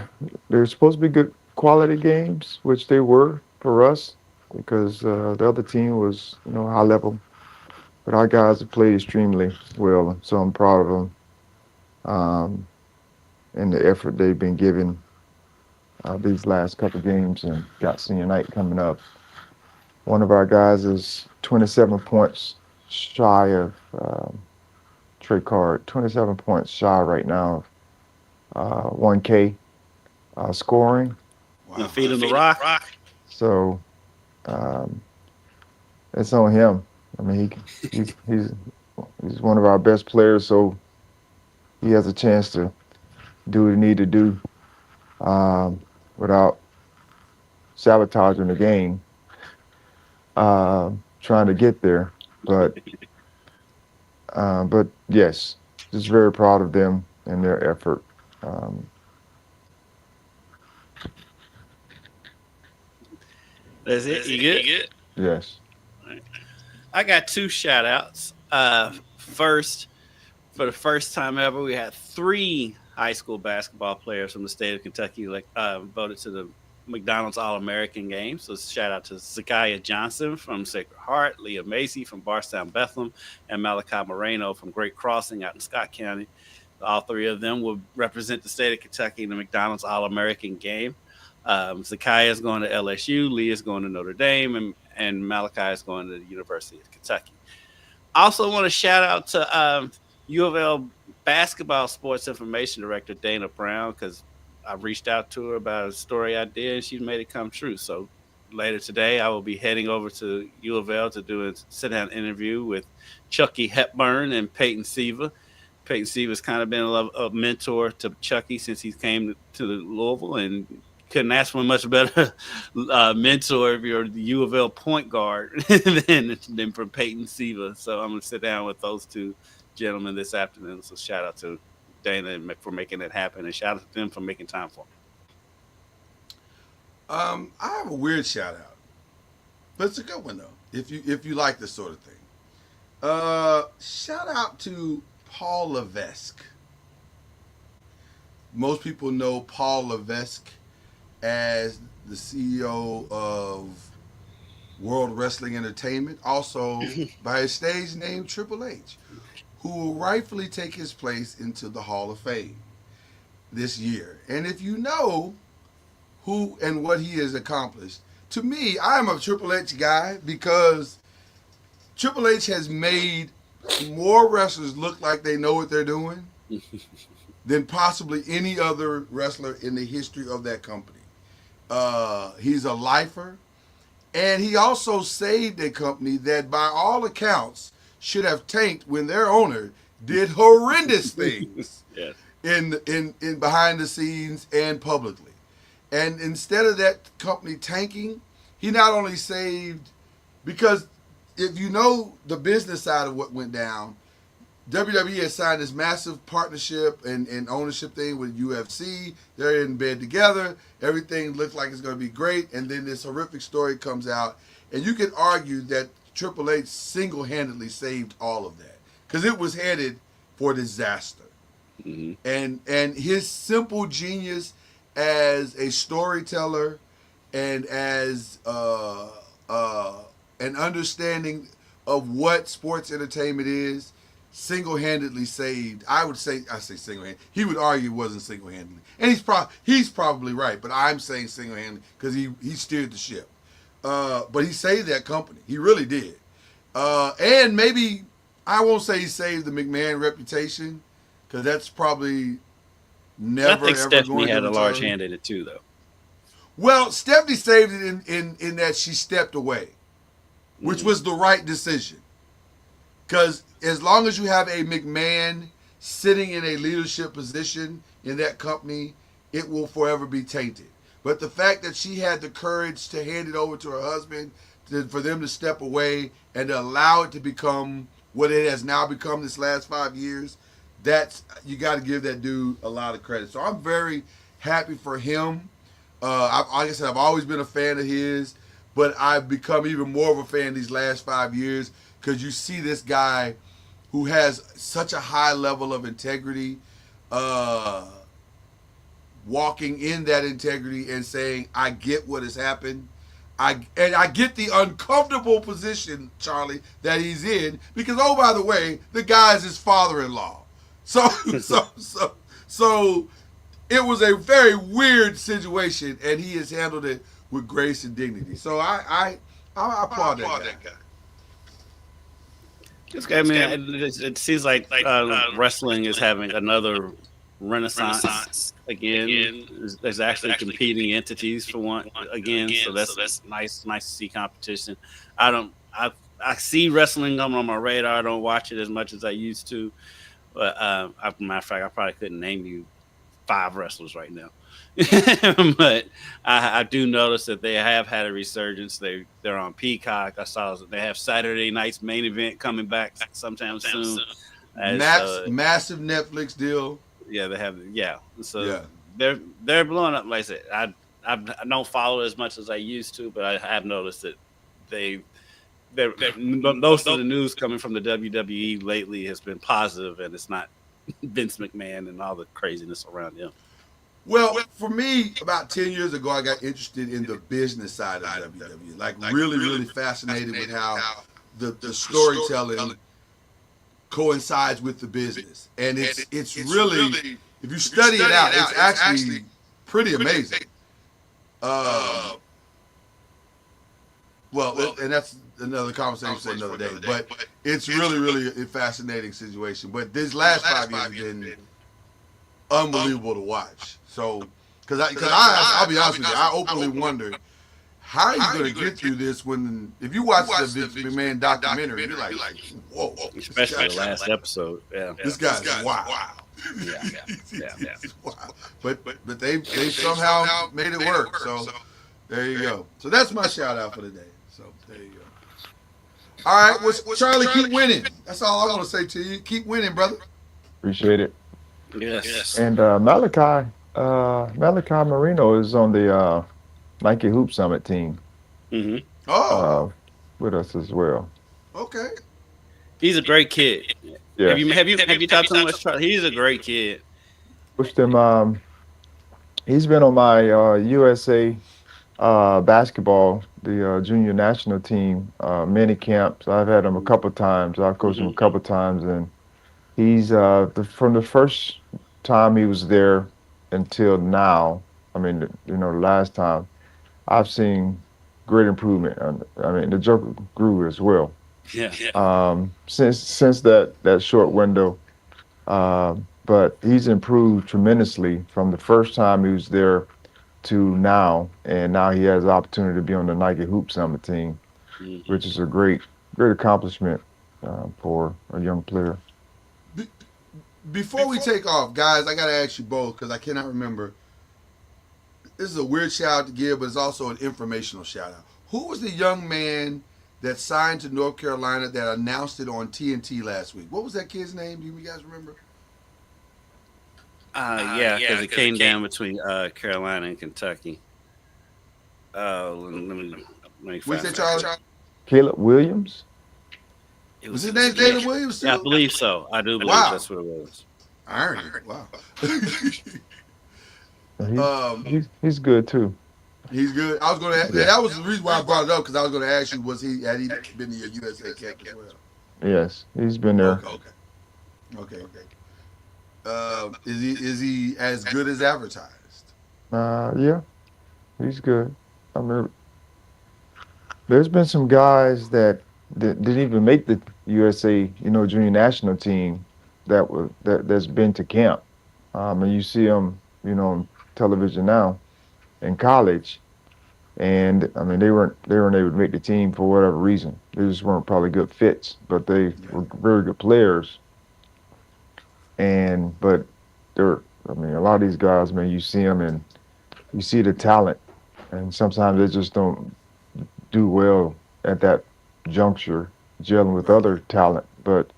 they're supposed to be good quality games, which they were for us because the other team was, high level. But our guys have played extremely well, so I'm proud of them and the effort they've been giving. these last couple games and got senior night coming up. One of our guys is 27 points shy of Trey Card, 27 points shy right now of 1K scoring. You Wow. feed him the rock. So um, it's on him. I mean, he's one of our best players, so he has a chance to do what he need to do without sabotaging the game, trying to get there. But yes, just very proud of them and their effort. Um, That's it. You good? yes. I got 2 shout outs. First, for the first time ever, we had 3 high school basketball players from the state of Kentucky voted to the McDonald's All-American game. So shout out to Zakiah Johnson from Sacred Heart, Leah Macy from Barstown Bethlehem, and Malachi Moreno from Great Crossing out in Scott County. All 3 of them will represent the state of Kentucky in the McDonald's All-American game. Zakiah is going to LSU, Leah is going to Notre Dame, and Malachi is going to the University of Kentucky. I also want to shout out to U of L basketball sports information director Dana Brown, because I reached out to her about a story I did, and she's made it come true. So later today, I will be heading over to U of L to do a sit-down interview with Chucky Hepburn and Peyton Siva. Peyton Siva's kind of been a mentor to Chucky since he came to Louisville, and couldn't ask for a much better mentor if you're the U of L point guard than from Peyton Siva. So I'm going to sit down with those 2 gentlemen this afternoon. So shout out to Dana for making it happen, and shout out to them for making time for me. I have a weird shout out, but it's a good one though. If you like this sort of thing, shout out to Paul Levesque. Most people know Paul Levesque as the CEO of World Wrestling Entertainment, also by his stage name Triple H, who will rightfully take his place into the Hall of Fame this year. And if you know who and what he has accomplished, to me, I am a Triple H guy because Triple H has made more wrestlers look like they know what they're doing than possibly any other wrestler in the history of that company. He's a lifer, and he also saved a company that, by all accounts, should have tanked when their owner did horrendous things Yes. in behind the scenes and publicly. And instead of that company tanking, he not only saved, because if you know the business side of what went down, WWE has signed this massive partnership and ownership thing with UFC. They're in bed together. Everything looks like it's going to be great. And then this horrific story comes out. And you could argue that Triple H single-handedly saved all of that, because it was headed for disaster. Mm-hmm. And his simple genius as a storyteller and as an understanding of what sports entertainment is, single-handedly saved. I say single-handedly. He would argue it wasn't single-handedly, and he's probably right. But I'm saying single-handedly because he steered the ship. But he saved that company. He really did. And maybe I won't say he saved the McMahon reputation, because that's probably never. I think Stephanie had a large hand in it too, though. Well, Stephanie saved it in that she stepped away, which was the right decision. Because as long as you have a McMahon sitting in a leadership position in that company, it will forever be tainted. But the fact that she had the courage to hand it over to her husband, for them to step away and to allow it to become what it has now become this last 5 years, you got to give that dude a lot of credit. So I'm very happy for him. Like I said, I've always been a fan of his, but I've become even more of a fan these last 5 years, because you see this guy who has such a high level of integrity, walking in that integrity and saying, I get what has happened. I get the uncomfortable position, Charlie, that he's in, because, oh, by the way, the guy's his father-in-law. So it was a very weird situation, and he has handled it with grace and dignity. So I applaud that guy. This guy, man, it seems like wrestling is having another renaissance again. There's actually competing entities for one again, so that's nice to see competition. I see wrestling on my radar. I don't watch it as much as I used to, but as a matter of fact, I probably couldn't name you 5 wrestlers right now. But I do notice that they have had a resurgence. They're on Peacock. I saw that they have Saturday night's main event coming back sometime soon. Massive Netflix deal. Yeah, they have. Yeah, so Yeah. they're blowing up. Like I said, I don't follow as much as I used to, but I have noticed that most of the news coming from the WWE lately has been positive, and it's not Vince McMahon and all the craziness around him. Well, for me, about 10 years ago, I got interested in the business side of WWE. Like really fascinated with how the storytelling coincides with the business. And it's really, if you study it out, it's actually pretty amazing. Well, and that's another conversation for another day. But it's really a fascinating situation. But this last 5 years has been unbelievable to watch. So, because I'll be honest with you, I openly wonder, how are you going to get through this when, if you watch the Vince McMahon documentary, you're like, whoa. Especially the last episode. Yeah. This guy's wow. Yeah. Wow. But they somehow made it work. So there you go. So that's my shout out for the day. So there you go. All right, well, Charlie, keep winning. That's all I want to say to you. Keep winning, brother. Appreciate it. Yes. And Malachi Marino is on the Nike Hoop Summit team Mm-hmm. Oh, with us as well. okay. He's a great kid. Yeah. Have you talked to him much? He's a great kid. Pushed him. He's been on my USA basketball, the junior national team mini camps. I've had him a couple times. I've coached him a couple times, and he's from the first time he was there until now. I mean, the last time I've seen great improvement. I mean, the Joker grew as well. Yeah. Since that short window, but he's improved tremendously from the first time he was there to now, and now he has the opportunity to be on the Nike Hoop Summit team, which is a great accomplishment for a young player. Before we take off, guys, I got to ask you both because I cannot remember. This is a weird shout out to give, but it's also an informational shout out. Who was the young man that signed to North Carolina that announced it on TNT last week? What was that kid's name? Do you guys remember? Yeah, because it came down between Carolina and Kentucky. Let me What's find that, out. Charlie? Caleb Williams. It Was his name Caleb Williams? Yeah, I Too? believe so. I do believe Wow. that's what it was. Irony. Wow. He's good too. He's good. I was going to. That was the reason why I brought it up because I was going to ask you, had he been in your USA camp as well? Yes, he's been there. Okay. Is he as good as advertised? Yeah, he's good. I mean, there's been some guys that didn't even make the USA, junior national team that's been to camp. And you see them, on television now in college, and I mean they weren't able to make the team for whatever reason. They just weren't probably good fits, but they were very good players. But a lot of these guys, man, you see them and you see the talent, and sometimes they just don't do well at that juncture, gelling with other talent. But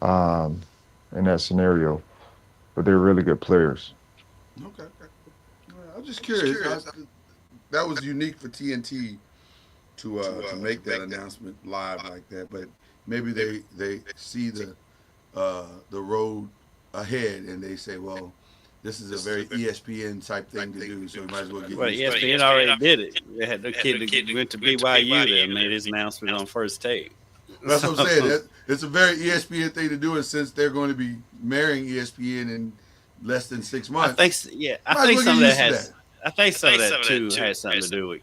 in that scenario, but they're really good players. Okay. I'm just curious. That was unique for TNT to make that announcement live like that. But maybe they see the road ahead and they say, well, this is a very ESPN type thing to do, so we might as well get. Well, ESPN already did it. They had the kid that went to BYU that made his announcement on first take. That's what I'm saying. It's a very ESPN thing to do, and since they're going to be marrying ESPN and less than 6 I months. think, yeah, Might I as think well some of get that used to has. I think some of that too has something to do with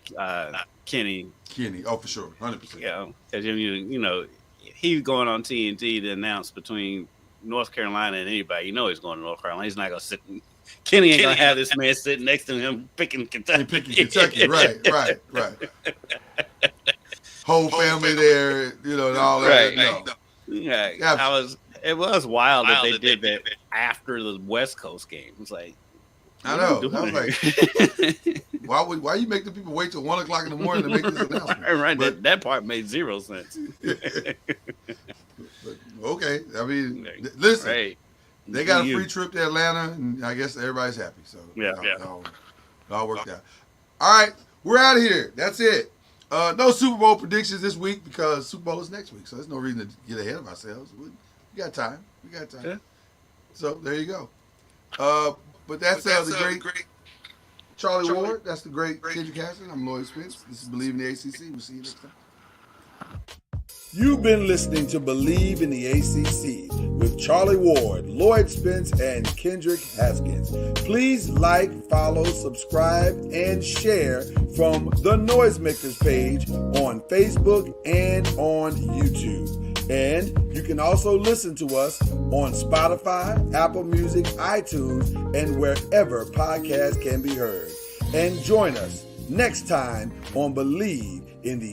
Kenny. Kenny, oh for sure, 100%. You know, because you know he's going on TNT to announce between North Carolina and anybody. You know he's going to North Carolina. He's not going to sit. Kenny ain't going to have this man sitting next to him picking Kentucky. And picking Kentucky, right. Whole family there, you know, and all that. No. Yeah, it was wild that they did that after the West Coast game. It was like, I know. I was like, why you make the people wait till 1 o'clock in the morning to make this announcement? Right, But, that part made zero sense. but, okay, I mean, listen, Right. they got a free trip to Atlanta, and I guess everybody's happy. So it all worked out. All right, we're out of here. That's it. No Super Bowl predictions this week because Super Bowl is next week, so there's no reason to get ahead of ourselves. We got time. Yeah. So there you go. But that's the great Charlie Ward. That's the great Kendrick Haskins. I'm Lloyd Spence. This is Bleav in the ACC. We'll see you next time. You've been listening to Bleav in the ACC with Charlie Ward, Lloyd Spence, and Kendrick Haskins. Please like, follow, subscribe, and share from the Noisemakers page on Facebook and on YouTube. And you can also listen to us on Spotify, Apple Music, iTunes, and wherever podcasts can be heard. And join us next time on Bleav in the